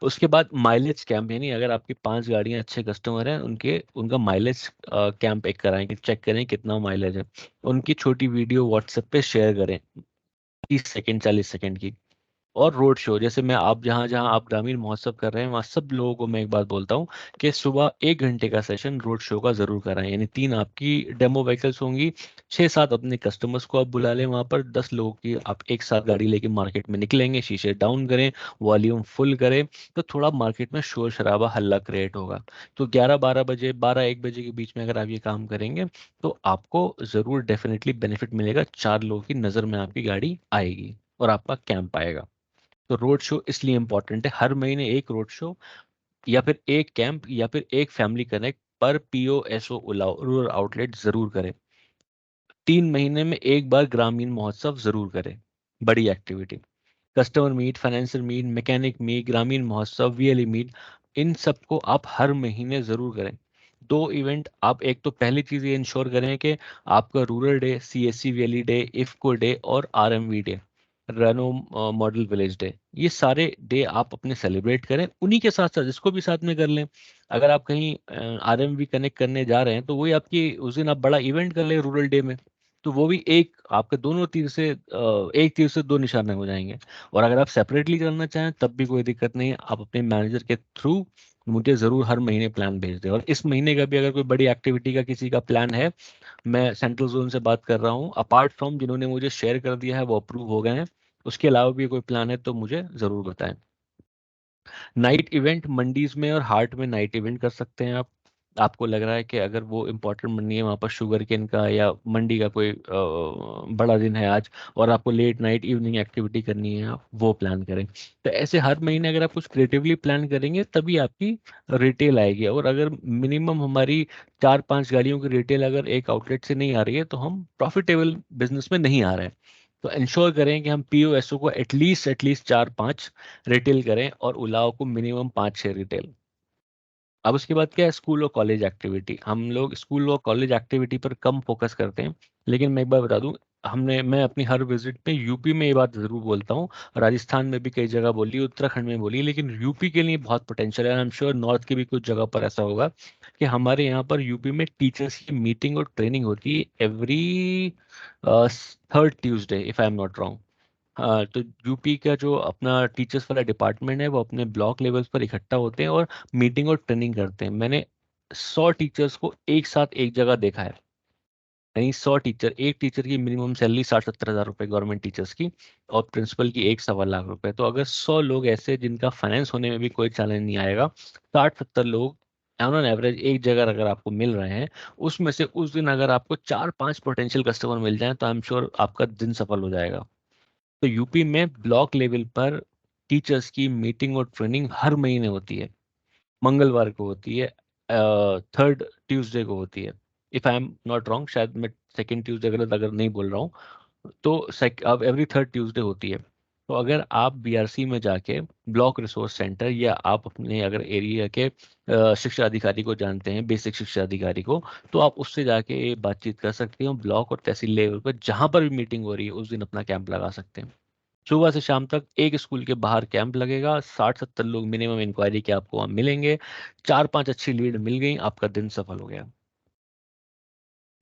उसके बाद माइलेज कैंप, यानी अगर आपकी 5 गाड़ियां अच्छे कस्टमर हैं, उनके उनका माइलेज कैंप एक कराएं कि चेक करें कितना माइलेज है। उनकी छोटी वीडियो व्हाट्सएप पे शेयर करें, 30 सेकेंड 40 सेकेंड की। और रोड शो, जैसे मैं आप जहाँ जहाँ आप ग्रामीण महोत्सव कर रहे हैं वहाँ सब लोगों को मैं एक बात बोलता हूँ कि सुबह 1 घंटे का सेशन रोड शो का जरूर कराएं, यानी 3 आपकी डेमो व्हीकल्स होंगी, 6-7 अपने कस्टमर्स को आप बुला लें, वहाँ पर 10 लोगों की आप एक साथ गाड़ी लेके मार्केट में निकलेंगे, शीशे डाउन करें, वॉल्यूम फुल करें, तो थोड़ा मार्केट में शोर शराबा हल्ला क्रिएट होगा। तो 11-12 बजे, 12-1 बजे के बीच में अगर आप ये काम करेंगे तो आपको जरूर डेफिनेटली बेनिफिट मिलेगा, 4 लोगों की नज़र में आपकी गाड़ी आएगी और आपका कैंप आएगा। तो रोड शो इसलिए इंपॉर्टेंट है, हर महीने एक रोड शो या फिर एक कैंप या फिर एक फैमिली कनेक्ट पर पीओएसओ रूरल आउटलेट जरूर करें। 3 महीने में एक बार ग्रामीण महोत्सव जरूर करें, बड़ी activity, customer meet, financial meet, mechanic meet, ग्रामीण महोत्सव, वीएलई मीट, इन सबको आप हर महीने जरूर करें। 2 इवेंट आप, एक तो पहली चीज ये इंश्योर करें कि आपका rural day, CSC valley day, IFFCO day और RMV day, Renault model village day, ये सारे डे आप अपने सेलिब्रेट करें। उन्हीं के साथ साथ इसको भी साथ में कर लें। अगर आप कहीं आरएमवी कनेक्ट करने जा रहे हैं तो वही आपकी उस दिन आप बड़ा इवेंट कर लें रूरल डे में, तो वो भी एक आपके दोनों तीर से एक तीर से 2 निशाने हो जाएंगे। और अगर आप सेपरेटली करना चाहें तब भी कोई दिक्कत नहीं है, आप अपने मैनेजर के थ्रू मुझे ज़रूर हर महीने प्लान भेज दें। और इस महीने का भी अगर कोई बड़ी एक्टिविटी का किसी का प्लान है, मैं सेंट्रल जोन से बात कर रहा हूँ, अपार्ट फ्रॉम जिन्होंने मुझे शेयर कर दिया है वो अप्रूव हो गए हैं, उसके अलावा भी कोई प्लान है तो मुझे ज़रूर बताएं। नाइट इवेंट मंडीज में और हार्ट में नाइट इवेंट कर सकते हैं आप। आपको लग रहा है कि अगर वो इम्पोर्टेंट मंडी है, वहाँ पर शुगर केन का या मंडी का कोई बड़ा दिन है आज, और आपको लेट नाइट इवनिंग एक्टिविटी करनी है, आप वो प्लान करें। तो ऐसे हर महीने अगर आप कुछ क्रिएटिवली प्लान करेंगे तभी आपकी रिटेल आएगी। और अगर मिनिमम हमारी 4-5 गाड़ियों की रिटेल अगर एक आउटलेट से नहीं आ रही है तो हम प्रॉफिटेबल बिजनेस में नहीं आ रहे हैं। तो इंश्योर करें कि हम पीओएसओ को एटलीस्ट 4-5 रिटेल करें और उलाव को मिनिमम 5-6 रिटेल। अब उसके बाद क्या है, स्कूल और कॉलेज एक्टिविटी। हम लोग स्कूल और कॉलेज एक्टिविटी पर कम फोकस करते हैं, लेकिन मैं एक बार बता दूं, मैं अपनी हर विजिट पे यूपी में ये बात जरूर बोलता हूँ, राजस्थान में भी कई जगह बोली, उत्तराखंड में बोली, लेकिन यूपी के लिए बहुत पोटेंशियल है। आई एम श्योर नॉर्थ की भी कुछ जगह पर ऐसा होगा कि हमारे यहाँ पर यूपी में टीचर्स की मीटिंग और ट्रेनिंग होती है every 3rd Tuesday, if I am not wrong. हाँ, तो यूपी का जो अपना टीचर्स वाला डिपार्टमेंट है वो अपने ब्लॉक लेवल्स पर इकट्ठा होते हैं और मीटिंग और ट्रेनिंग करते हैं। मैंने 100 टीचर्स को एक साथ एक जगह देखा है। यानी 100 टीचर, एक टीचर की मिनिमम सैलरी 60-70 हज़ार रुपये गवर्नमेंट टीचर्स की, और प्रिंसिपल की 1-1.25 लाख रुपए। तो अगर 100 लोग ऐसे जिनका फाइनेंस होने में भी कोई चैलेंज नहीं आएगा, 60-70 लोग ऑन एवरेज एक जगह अगर आपको मिल रहे हैं, उसमें से उस दिन अगर आपको 4-5 पोटेंशियल कस्टमर मिल जाए तो आई एम श्योर आपका दिन सफल हो जाएगा। तो यूपी में ब्लॉक लेवल पर टीचर्स की मीटिंग और ट्रेनिंग हर महीने होती है, मंगलवार को होती है, 3rd ट्यूसडे को होती है, if I am not wrong, शायद मैं 2nd ट्यूसडे गलत अगर नहीं बोल रहा हूँ, तो अब एवरी 3rd ट्यूसडे होती है। तो अगर आप बीआरसी में जाके ब्लॉक रिसोर्स सेंटर, या आप अपने अगर एरिया के शिक्षा अधिकारी को जानते हैं, बेसिक शिक्षा अधिकारी को, तो आप उससे जाके बातचीत कर सकते हो। ब्लॉक और तहसील लेवल पर जहाँ पर भी मीटिंग हो रही है उस दिन अपना कैंप लगा सकते हैं। सुबह से शाम तक एक स्कूल के बाहर कैंप लगेगा, 60-70 लोग मिनिमम इंक्वायरी के आपको वहाँ मिलेंगे, 4-5 अच्छी लीड मिल गई, आपका दिन सफल हो गया।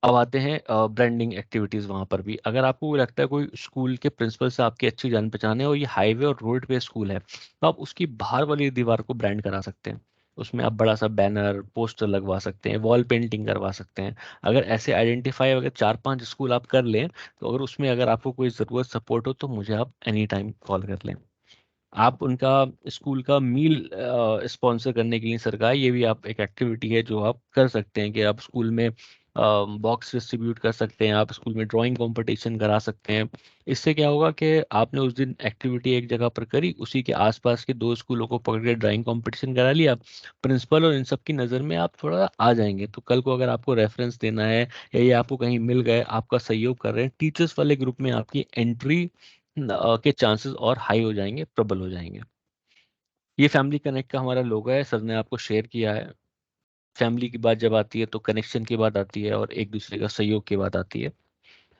अब आते हैं ब्रांडिंग एक्टिविटीज़। वहाँ पर भी अगर आपको लगता है कोई स्कूल के प्रिंसिपल से आपकी अच्छी जान पहचान है और ये हाईवे और रोड पे स्कूल है, तो आप उसकी बाहर वाली दीवार को ब्रांड करा सकते हैं। उसमें आप बड़ा सा बैनर, पोस्टर लगवा सकते हैं, वॉल पेंटिंग करवा सकते हैं। अगर ऐसे आइडेंटिफाई अगर 4-5 स्कूल आप कर लें, तो अगर उसमें अगर आपको कोई ज़रूरत सपोर्ट हो तो मुझे आप एनी टाइम कॉल कर लें। आप उनका स्कूल का मील स्पॉन्सर करने के लिए सरकार, ये भी आप एक एक्टिविटी है जो आप कर सकते हैं कि आप स्कूल में बॉक्स डिस्ट्रीब्यूट कर सकते हैं, आप स्कूल में ड्राइंग कंपटीशन करा सकते हैं। इससे क्या होगा कि आपने उस दिन एक्टिविटी एक जगह पर करी, उसी के आसपास के 2 स्कूलों को पकड़ के ड्राइंग कंपटीशन करा लिया, प्रिंसिपल और इन सब की नज़र में आप थोड़ा आ जाएंगे। तो कल को अगर आपको रेफरेंस देना है, या ये आपको कहीं मिल गए, आपका सहयोग कर रहे हैं, टीचर्स वाले ग्रुप में आपकी एंट्री के चांसेस और हाई हो जाएंगे, प्रबल हो जाएंगे। ये फैमिली कनेक्ट का हमारा लोगो है, सर ने आपको शेयर किया है। फैमिली की बात जब आती है तो कनेक्शन की बात आती है, और एक दूसरे का सहयोग की बात आती है।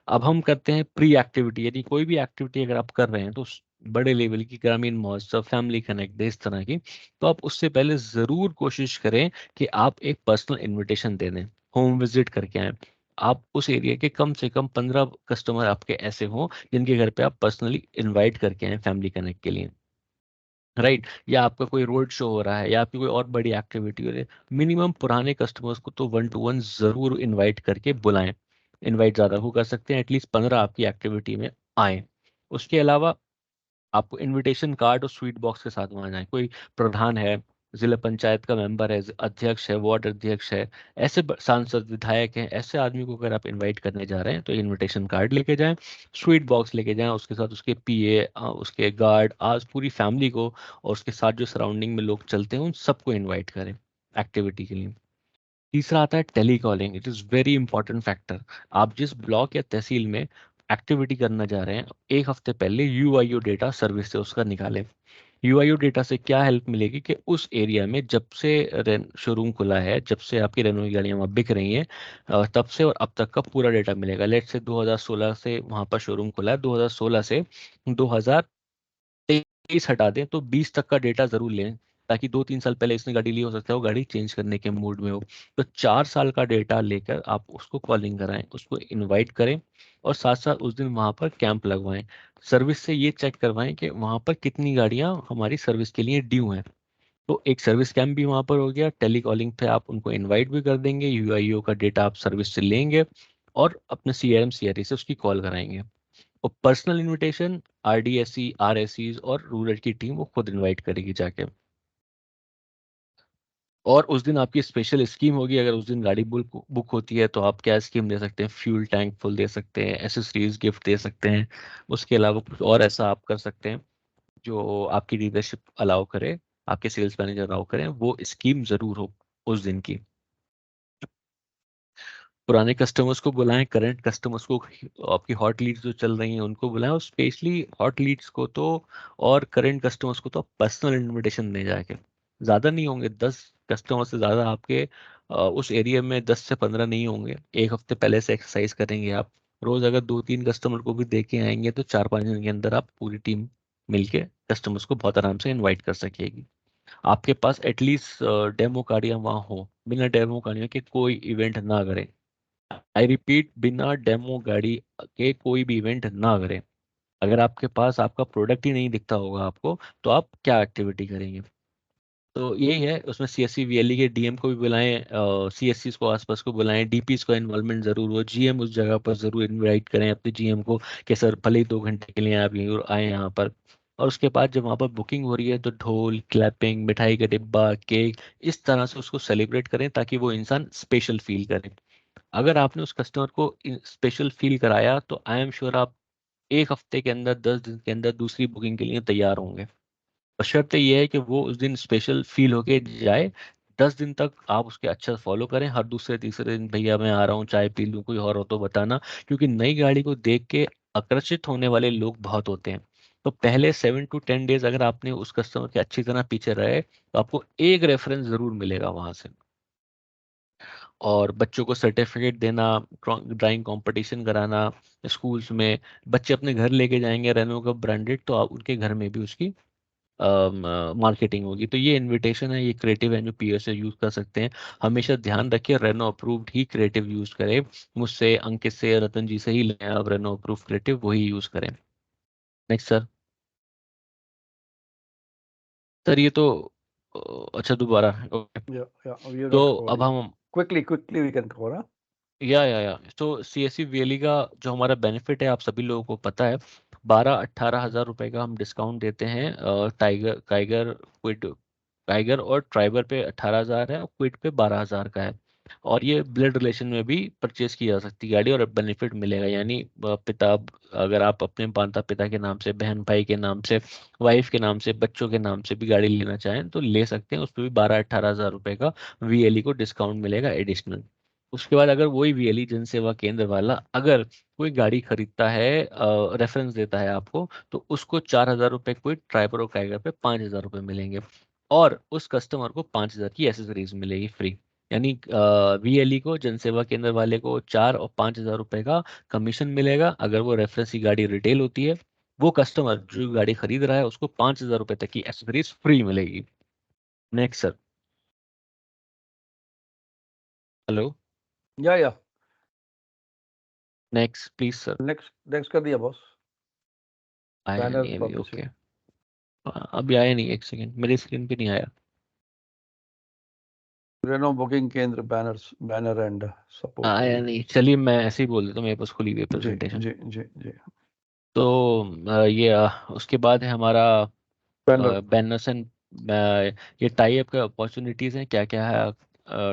अब हम करते हैं प्री एक्टिविटी, यदि कोई भी एक्टिविटी अगर आप कर रहे हैं तो बड़े लेवल की, ग्रामीण महोत्सव, फैमिली कनेक्ट डे, इस तरह की, तो आप उससे पहले ज़रूर कोशिश करें कि आप एक पर्सनल इन्विटेशन दे दें, होम विजिट करके आएँ। आप उस एरिया के कम से कम 15 कस्टमर आपके ऐसे हों जिनके घर पे आप पर्सनली इनवाइट करके आएँ फैमिली कनेक्ट के लिए, राइट? या आपका कोई रोड शो हो रहा है, या आपकी कोई और बड़ी एक्टिविटी हो रही है, मिनिमम पुराने कस्टमर्स को तो 1 टू 1 ज़रूर इनवाइट करके बुलाएँ। इनवाइट ज़्यादा को कर सकते हैं, एटलीस्ट 15 आपकी एक्टिविटी में आएँ। उसके अलावा आपको इनविटेशन कार्ड और स्वीट बॉक्स के साथ वहाँ जाएँ। कोई प्रधान है, ज़िला पंचायत का मेंबर है, अध्यक्ष है, वार्ड अध्यक्ष है, ऐसे सांसद, विधायक हैं, ऐसे आदमी को अगर आप इनवाइट करने जा रहे हैं तो इनविटेशन कार्ड लेके जाएँ, स्वीट बॉक्स लेके जाएँ, उसके साथ उसके पीए, उसके गार्ड, आज पूरी फैमिली को, और उसके साथ जो सराउंडिंग में लोग चलते हैं उन सबको इन्वाइट करें एक्टिविटी के लिए। तीसरा आता है telecalling, it is very important factor. आप जिस ब्लॉक या तहसील में एक्टिविटी करना जा रहे हैं, एक हफ्ते पहले यूआईओ डेटा सर्विस से उसका निकालें। यूआईओ डेटा से क्या हेल्प मिलेगी कि उस एरिया में जब से शोरूम खुला है, जब से आपकी रेनो की गाड़ियाँ वहाँ बिक रही हैं, तब से और अब तक का पूरा डेटा मिलेगा। लेट्स से 2016 से वहाँ पर शोरूम खुला है, 2016 से 2023 हटा दें तो 20 तक का डेटा ज़रूर लें, ताकि 2-3 साल पहले इसने गाड़ी ली, हो सकता है वो गाड़ी चेंज करने के मूड में हो। तो 4 साल का डेटा लेकर आप उसको कॉलिंग कराएँ, उसको इनवाइट करें, और साथ-साथ उस दिन वहाँ पर कैंप लगवाएँ। सर्विस से ये चेक करवाएँ कि वहाँ पर कितनी गाड़ियाँ हमारी सर्विस के लिए ड्यू हैं। तो एक सर्विस कैंप भी वहाँ पर हो गया, टेलीकॉलिंग पे आप उनको इनवाइट भी कर देंगे, यूआईओ का डेटा आप सर्विस से लेंगे, और अपने सीआरएम, सीआरई से उसकी कॉल कराएँगे। और पर्सनल इनविटेशन आरडीएससी, आरएससीज और रूरल की टीम वो खुद इनवाइट करेगी जाके। और उस दिन आपकी स्पेशल स्कीम होगी, अगर उस दिन गाड़ी बुक बुक होती है तो आप क्या स्कीम दे सकते हैं, फ्यूल टैंक फुल दे सकते हैं, एसेसरीज गिफ्ट दे सकते हैं। उसके अलावा कुछ और ऐसा आप कर सकते हैं जो आपकी लीडरशिप अलाउ करे, आपके सेल्स मैनेजर अलाउ करें, वो स्कीम ज़रूर हो उस दिन की। पुराने कस्टमर्स को बुलाएं, करंट कस्टमर्स को, आपकी हॉट लीड्स जो चल रही हैं उनको बुलाएं, और स्पेशली हॉट लीड्स को तो, और करंट कस्टमर्स को तो पर्सनल इनविटेशन दें जाके। ज़्यादा नहीं होंगे, 10 कस्टमर से ज़्यादा आपके उस एरिया में 10 से 15 नहीं होंगे। एक हफ्ते पहले से एक्सरसाइज करेंगे आप, रोज़ अगर 2-3 कस्टमर को भी दे के आएंगे तो 4-5 दिन के अंदर आप पूरी टीम मिलके कस्टमर्स को बहुत आराम से इन्वाइट कर सकेगी। आपके पास एटलीस्ट डेमो गाड़ियाँ वहाँ हो, बिना डेमो गाड़ियों के कोई इवेंट ना करें। आई रिपीट, बिना डेमो गाड़ी के कोई भी इवेंट ना करें। अगर आपके पास आपका प्रोडक्ट ही नहीं दिखता होगा आपको, तो आप क्या एक्टिविटी करेंगे? तो यही है, उसमें सीएससी वीएलई के डीएम को भी बुलाएं, सीएससी को आसपास को बुलाएं, डीपीस को इन्वॉल्वमेंट जरूर हो, जीएम उस जगह पर जरूर इनवाइट करें अपने जीएम को कि सर भले ही 2 घंटे के लिए आप यहीं आए यहाँ पर। और उसके बाद जब वहाँ पर बुकिंग हो रही है तो ढोल, क्लैपिंग, मिठाई का डिब्बा, केक, इस तरह से उसको सेलिब्रेट करें ताकि वो इंसान स्पेशल फील करे। अगर आपने उस कस्टमर को स्पेशल फील कराया तो आई एम श्योर आप 1 हफ्ते के अंदर, 10 दिन के अंदर दूसरी बुकिंग के लिए तैयार होंगे। बशर्ते ये है कि वो उस दिन स्पेशल फील होके जाए। 10 दिन तक आप उसके अच्छा फॉलो करें, हर दूसरे तीसरे दिन भैया मैं आ रहा हूँ, चाय पी लूँ, कोई और हो तो बताना, क्योंकि नई गाड़ी को देख के आकर्षित होने वाले लोग बहुत होते हैं। तो पहले 7 to 10 डेज अगर आपने उस कस्टमर के अच्छी तरह पीछे रहे तो आपको एक रेफरेंस जरूर मिलेगा वहां से। और बच्चों को सर्टिफिकेट देना, ड्राइंग कंपटीशन कराना स्कूल्स में, बच्चे अपने घर लेके जाएंगे रेनो का ब्रांडेड, तो आप उनके घर में भी उसकी मार्केटिंग होगी। तो ये इनविटेशन है, ये क्रिएटिव है जो पीएस से यूज कर सकते हैं। हमेशा ध्यान रखिए रेनो अप्रूव्ड ही क्रिएटिव यूज करें, मुझसे, अंकित से, रतन जी से ही लें आप रेनो अप्रूव क्रिएटिव, वही यूज करें। Next sir. सर ये तो अच्छा दोबारा okay. तो अब हम quickly we can cover, huh? या तो सीएससी वीएलई का जो हमारा बेनिफिट है आप सभी लोगों को पता है, 12-18 हज़ार रुपए का हम डिस्काउंट देते हैं। टाइगर टाइगर क्विड टाइगर और ट्राइबर पे 18 हज़ार है और क्विड पे 12 हज़ार का है। और ये ब्लड रिलेशन में भी परचेज की जा सकती है गाड़ी और बेनिफिट मिलेगा, यानी पिता, अगर आप अपने माता पिता के नाम से, बहन भाई के नाम से, वाइफ के नाम से, बच्चों के नाम से भी गाड़ी लेना चाहें तो ले सकते हैं। उस पर भी 12-18 हज़ार रुपए का वीएलई को डिस्काउंट मिलेगा एडिशनल। उसके बाद अगर वही वीएलई जन सेवा केंद्र वाला अगर कोई गाड़ी खरीदता है, रेफरेंस देता है आपको, तो उसको 4 हज़ार रुपये कोई ट्राइबर और काइगर पे 5 हज़ार रुपये मिलेंगे। और उस कस्टमर को 5 हज़ार की एसेसरीज मिलेगी फ्री। यानी वीएलई को, जन सेवा केंद्र वाले को 4 और 5 हज़ार रुपये का कमीशन मिलेगा अगर वो रेफरेंस की गाड़ी रिटेल होती है। वो कस्टमर जो गाड़ी खरीद रहा है उसको 5 हज़ार रुपये तक की एसेसरीज फ्री मिलेगी। Next sir. Hello. Yeah. Next please sir. next कर दिया बॉस। आया Banner नहीं अभी, publishing. ओके। अभी आया नहीं, एक सेकंड, मेरी स्क्रीन पे नहीं आया। रेनो बुकिंग केंद्र बैनर एंड सपोर्ट। आया नहीं, चलिए मैं ऐसे ही बोल देता हूँ, मेरे पास खुली हुई है जी प्रेजेंटेशन। जी जी जी। तो उसके बाद है हमारा बैनर। बैनर्स एंड, ये टाई अप के अपॉर्चुनिटीज हैं, क्या क्या है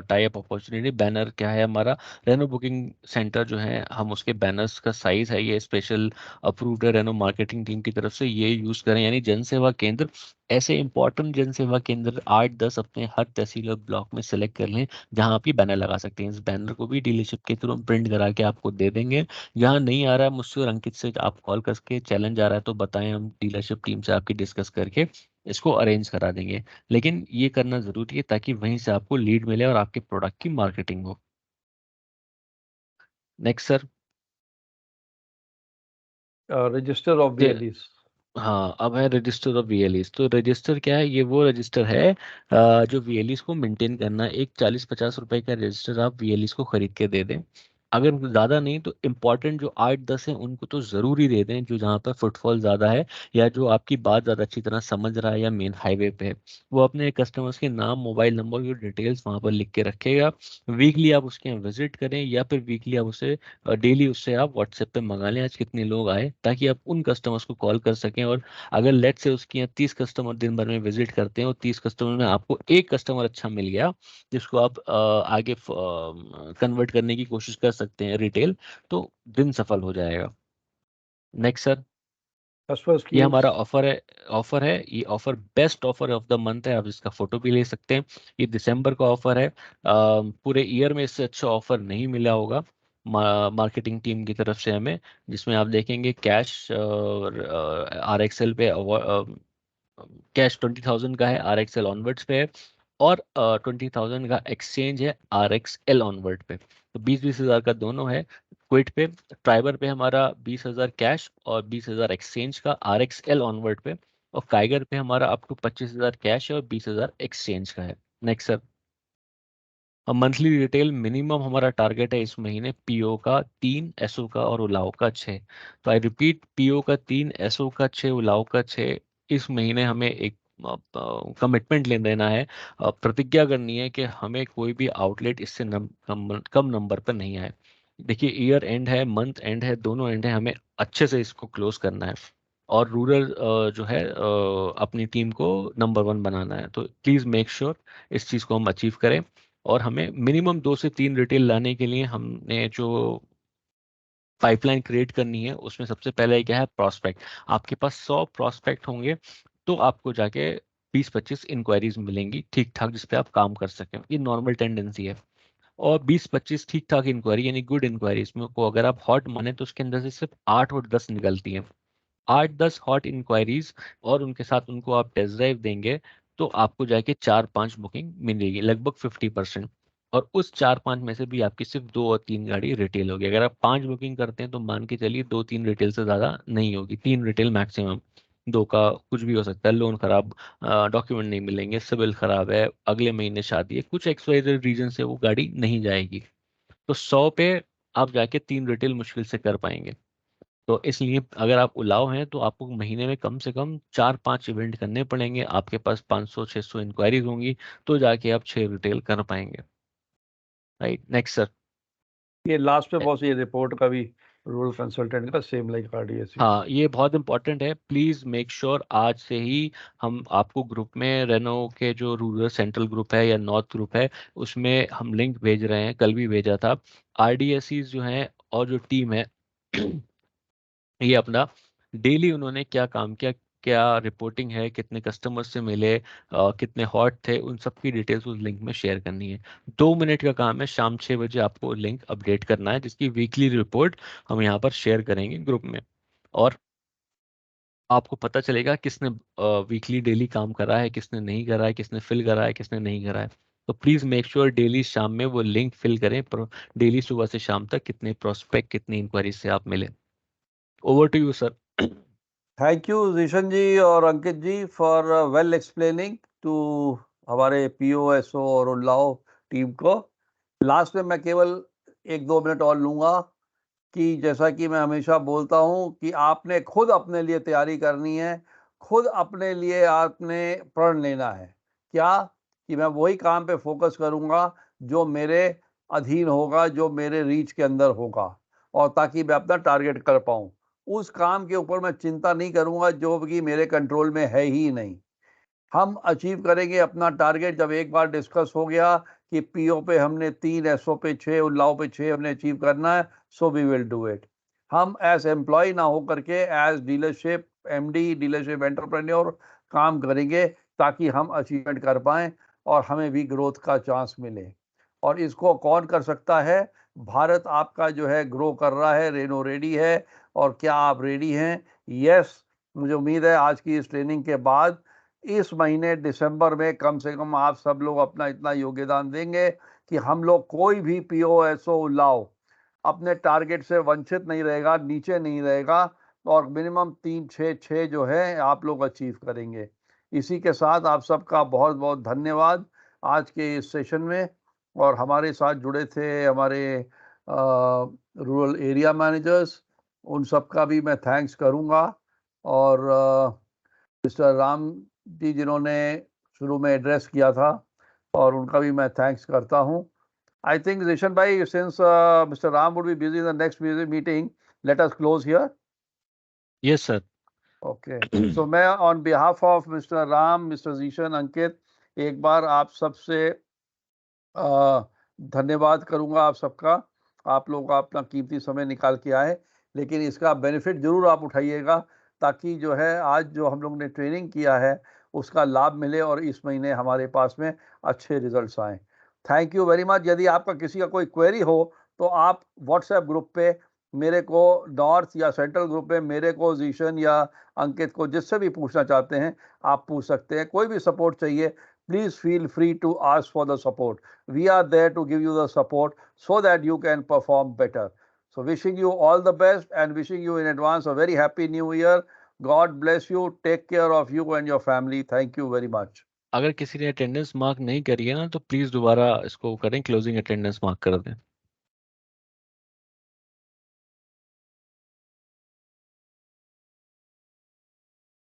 टाई अप अपॉर्चुनिटी। बैनर क्या है हमारा, रेनो बुकिंग सेंटर जो है, हम उसके बैनर्स का साइज है ये स्पेशल अप्रूव्ड है रेनो मार्केटिंग टीम की तरफ से, ये यूज करें। यानी जन सेवा केंद्र, ऐसे इंपॉर्टेंट जन सेवा केंद्र 8-10 अपने हर तहसील और ब्लॉक में सेलेक्ट कर लें जहां आप ये बैनर लगा सकते हैं। इस बैनर को भी डीलरशिप के थ्रू प्रिंट करा के आपको दे देंगे। यहाँ नहीं आ रहा है मुझसे और अंकित से, आप कॉल करके चैलेंज आ रहा है तो बताएं, हम डीलरशिप टीम से आपकी डिस्कस करके इसको अरेंज करा देंगे। लेकिन ये करना जरूरी है ताकि वहीं से आपको लीड मिले और आपके प्रोडक्ट की मार्केटिंग हो। Next sir. Register of VLEs. हाँ, अब है रजिस्टर ऑफ वीएलईस। तो रजिस्टर क्या है, ये वो रजिस्टर है जो वीएलईस को मेंटेन करना है। एक 40-50 रुपए का रजिस्टर आप वीएलईस को खरीद के दे दें। अगर ज़्यादा नहीं तो इम्पोर्टेंट जो 8-10 हैं उनको तो ज़रूरी दे दें, जो जहाँ पर फुटफॉल ज़्यादा है या जो आपकी बात ज़्यादा अच्छी तरह समझ रहा है या मेन हाईवे पे है। वो अपने कस्टमर्स के नाम, मोबाइल नंबर की डिटेल्स वहाँ पर लिख के रखेगा। वीकली आप उसके यहाँ विजिट करें या फिर वीकली आप उसे, डेली उससे आप व्हाट्सएप पे मंगा लें आज कितने लोग आए, ताकि आप उन कस्टमर्स को कॉल कर सकें। और अगर लेट से उसके यहाँ 30 कस्टमर दिन भर में विजिट करते हैं और 30 कस्टमर में आपको एक कस्टमर अच्छा मिल गया जिसको आप आगे कन्वर्ट करने की कोशिश कर सकते हैं रिटेल, तो दिन सफल हो जाएगा। Next sir. ये हमारा ऑफर है ये offer best offer of the month है, आप इसका फोटो भी ले सकते हैं। ये दिसंबर का ऑफर है, पूरे ईयर में इससे अच्छा ऑफर नहीं मिला होगा मार्केटिंग टीम की तरफ से हमें, जिसमें आप देखेंगे कैश RXL पे कैश 20,000 का है, RXL ऑनवर्ड्स पे है, और 20,000 का एक्सचेंज है RXL ऑनवर्ड पे। तो 20-20 हज़ार का दोनों है। क्विट पे, ट्राइबर पे हमारा 20,000 कैश और 20,000 एक्सचेंज का RXL ऑनवर्ड पे, और काइगर पे हमारा अप टू 25,000 कैश और 20,000 एक्सचेंज का है। Next sir. अब मंथली रिटेल मिनिमम हमारा टारगेट है इस महीने पीओ का 3, एसओ का और उलाओ का 6। तो आई रिपीट, पीओ का 3, एसओ का 6, उलाओ का 6। इस महीने हमें एक कमिटमेंट ले लेना है, प्रतिज्ञा करनी है कि हमें कोई भी आउटलेट इससे कम नंबर पर नहीं आए। देखिए ईयर एंड है, मंथ एंड है, दोनों एंड है, हमें अच्छे से इसको क्लोज करना है और रूरल जो है अपनी टीम को नंबर 1 बनाना है। तो प्लीज़ मेक श्योर इस चीज़ को हम अचीव करें। और हमें मिनिमम 2 से 3 रिटेल लाने के लिए हमने जो पाइपलाइन क्रिएट करनी है उसमें सबसे पहले क्या है, प्रोस्पेक्ट। आपके पास 100 प्रोस्पेक्ट होंगे तो आपको जाके 20-25 इंक्वायरीज मिलेंगी ठीक ठाक, जिस पे आप काम कर सकें। ये नॉर्मल टेंडेंसी है। और 20-25 ठीक ठाक इंक्वायरी यानी गुड इंक्वायरीज में को अगर आप हॉट माने तो उसके अंदर से सिर्फ 8 और 10 निकलती हैं। 8-10 हॉट इंक्वायरीज और उनके साथ उनको आप टेस्ट ड्राइव देंगे तो आपको जाके 4-5 बुकिंग मिलेगी, लगभग 50%। और उस 4-5 में से भी आपकी सिर्फ 2 और 3 गाड़ी रिटेल होगी। अगर आप 5 बुकिंग करते हैं तो मान के चलिए 2-3 रिटेल से ज़्यादा नहीं होगी, 3 रिटेल मैक्सिमम। 2 का कुछ भी हो सकता है, लोन खराब, डॉक्यूमेंट नहीं मिलेंगे, सिविल खराब है, अगले महीने शादी है, कुछ XYZ रीजन से वो गाड़ी नहीं जाएगी। तो 100 पे आप जाके 3 रिटेल मुश्किल से कर पाएंगे। तो इसलिए अगर आप उलाव हैं तो आपको महीने में कम से कम 4-5 इवेंट करने पड़ेंगे। आपके पास 500-600 इंक्वायरीज होंगी तो जाके आप 6 रिटेल कर पाएंगे। Right, next sir. ये लास्ट में बहुत ये रिपोर्ट का भी रूरल कंसल्टेंट का सेम लाइक RDSC। हाँ, ये बहुत इंपॉर्टेंट है। प्लीज़ मेक श्योर आज से ही हम आपको ग्रुप में, रेनो के जो रूरल सेंट्रल ग्रुप है या नॉर्थ ग्रुप है उसमें हम लिंक भेज रहे हैं, कल भी भेजा था। RDSCs जो हैं और जो टीम है ये अपना डेली उन्होंने क्या काम किया, क्या रिपोर्टिंग है, कितने कस्टमर से मिले, कितने हॉट थे, उन सब की डिटेल्स उस लिंक में शेयर करनी है। 2 मिनट का काम है, शाम 6 बजे आपको लिंक अपडेट करना है जिसकी वीकली रिपोर्ट हम यहाँ पर शेयर करेंगे ग्रुप में। और आपको पता चलेगा किसने वीकली डेली काम करा है, किसने नहीं करा है, किसने फिल करा है, किसने नहीं करा है। तो प्लीज़ मेक श्योर डेली शाम में वो लिंक फिल करें। डेली सुबह से शाम तक कितने प्रोस्पेक्ट, कितनी इंक्वायरी से आप मिले। Over to you sir. Thank you Zeeshan ji और Ankit ji for well explaining to हमारे POSO और उल्लाओ टीम को। लास्ट में मैं केवल 1-2 मिनट और लूँगा कि जैसा कि मैं हमेशा बोलता हूँ कि आपने खुद अपने लिए तैयारी करनी है, खुद अपने लिए आपने प्रण लेना है। क्या? कि मैं वही काम पे फोकस करूँगा जो मेरे अधीन होगा, जो मेरे रीच के अंदर होगा और ताकि मैं अपना टारगेट कर पाऊँ। उस काम के ऊपर मैं चिंता नहीं करूँगा जो कि मेरे कंट्रोल में है ही नहीं। हम अचीव करेंगे अपना टारगेट जब एक बार डिस्कस हो गया कि PO पे हमने 3, SO पे 6, उल्लाओ पे 6 हमने अचीव करना है, so we will do it. हम एज एम्प्लॉय ना हो करके as dealership MD, dealership entrepreneur काम करेंगे ताकि हम अचीवमेंट कर पाएँ और हमें भी ग्रोथ का चांस मिले। और इसको कौन कर सकता है? भारत आपका जो है ग्रो कर रहा है, रेनो रेडी है। और क्या आप रेडी हैं? यस, मुझे उम्मीद है आज की इस ट्रेनिंग के बाद इस महीने दिसंबर में कम से कम आप सब लोग अपना इतना योगदान देंगे कि हम लोग कोई भी POSO उल्लाओ अपने टारगेट से वंचित नहीं रहेगा, नीचे नहीं रहेगा और मिनिमम 3-6 जो है आप लोग अचीव करेंगे। इसी के साथ आप सबका बहुत-बहुत धन्यवाद आज के इस सेशन में। और हमारे साथ जुड़े थे हमारे रूरल एरिया मैनेजर्स, उन सब का भी मैं थैंक्स करूँगा। और मिस्टर राम जी जिन्होंने शुरू में एड्रेस किया था और उनका भी मैं थैंक्स करता हूँ। I think Zishan bhai, since Mr. Ram would be busy in the next meeting, let us close here. Yes sir. Okay. So मैं on behalf of Mr. Ram, Mr. Zishan, अंकित एक बार आप सबसे धन्यवाद करूंगा आप सबका। आप लोग अपना कीमती समय निकाल के आए, लेकिन इसका बेनिफिट जरूर आप उठाइएगा ताकि जो है आज जो हम लोग ने ट्रेनिंग किया है उसका लाभ मिले और इस महीने हमारे पास में अच्छे रिजल्ट्स आए। Thank you very much. यदि आपका किसी का कोई क्वेरी हो तो आप व्हाट्सएप ग्रुप पे मेरे को, नॉर्थ या सेंट्रल ग्रुप पे मेरे को, जीशन या अंकित को, जिससे भी पूछना चाहते हैं आप पूछ सकते हैं। कोई भी सपोर्ट चाहिए, please feel free to ask for the support. We are there to give you the support so that you can perform better. So wishing you all the best and wishing you in advance a very happy new year. God bless you. Take care of you and your family. Thank you very much. अगर किसी ने attendance mark नहीं करी है ना तो please दोबारा इसको करें, क्लोजिंग अटेंडेंस मार्क कर दें।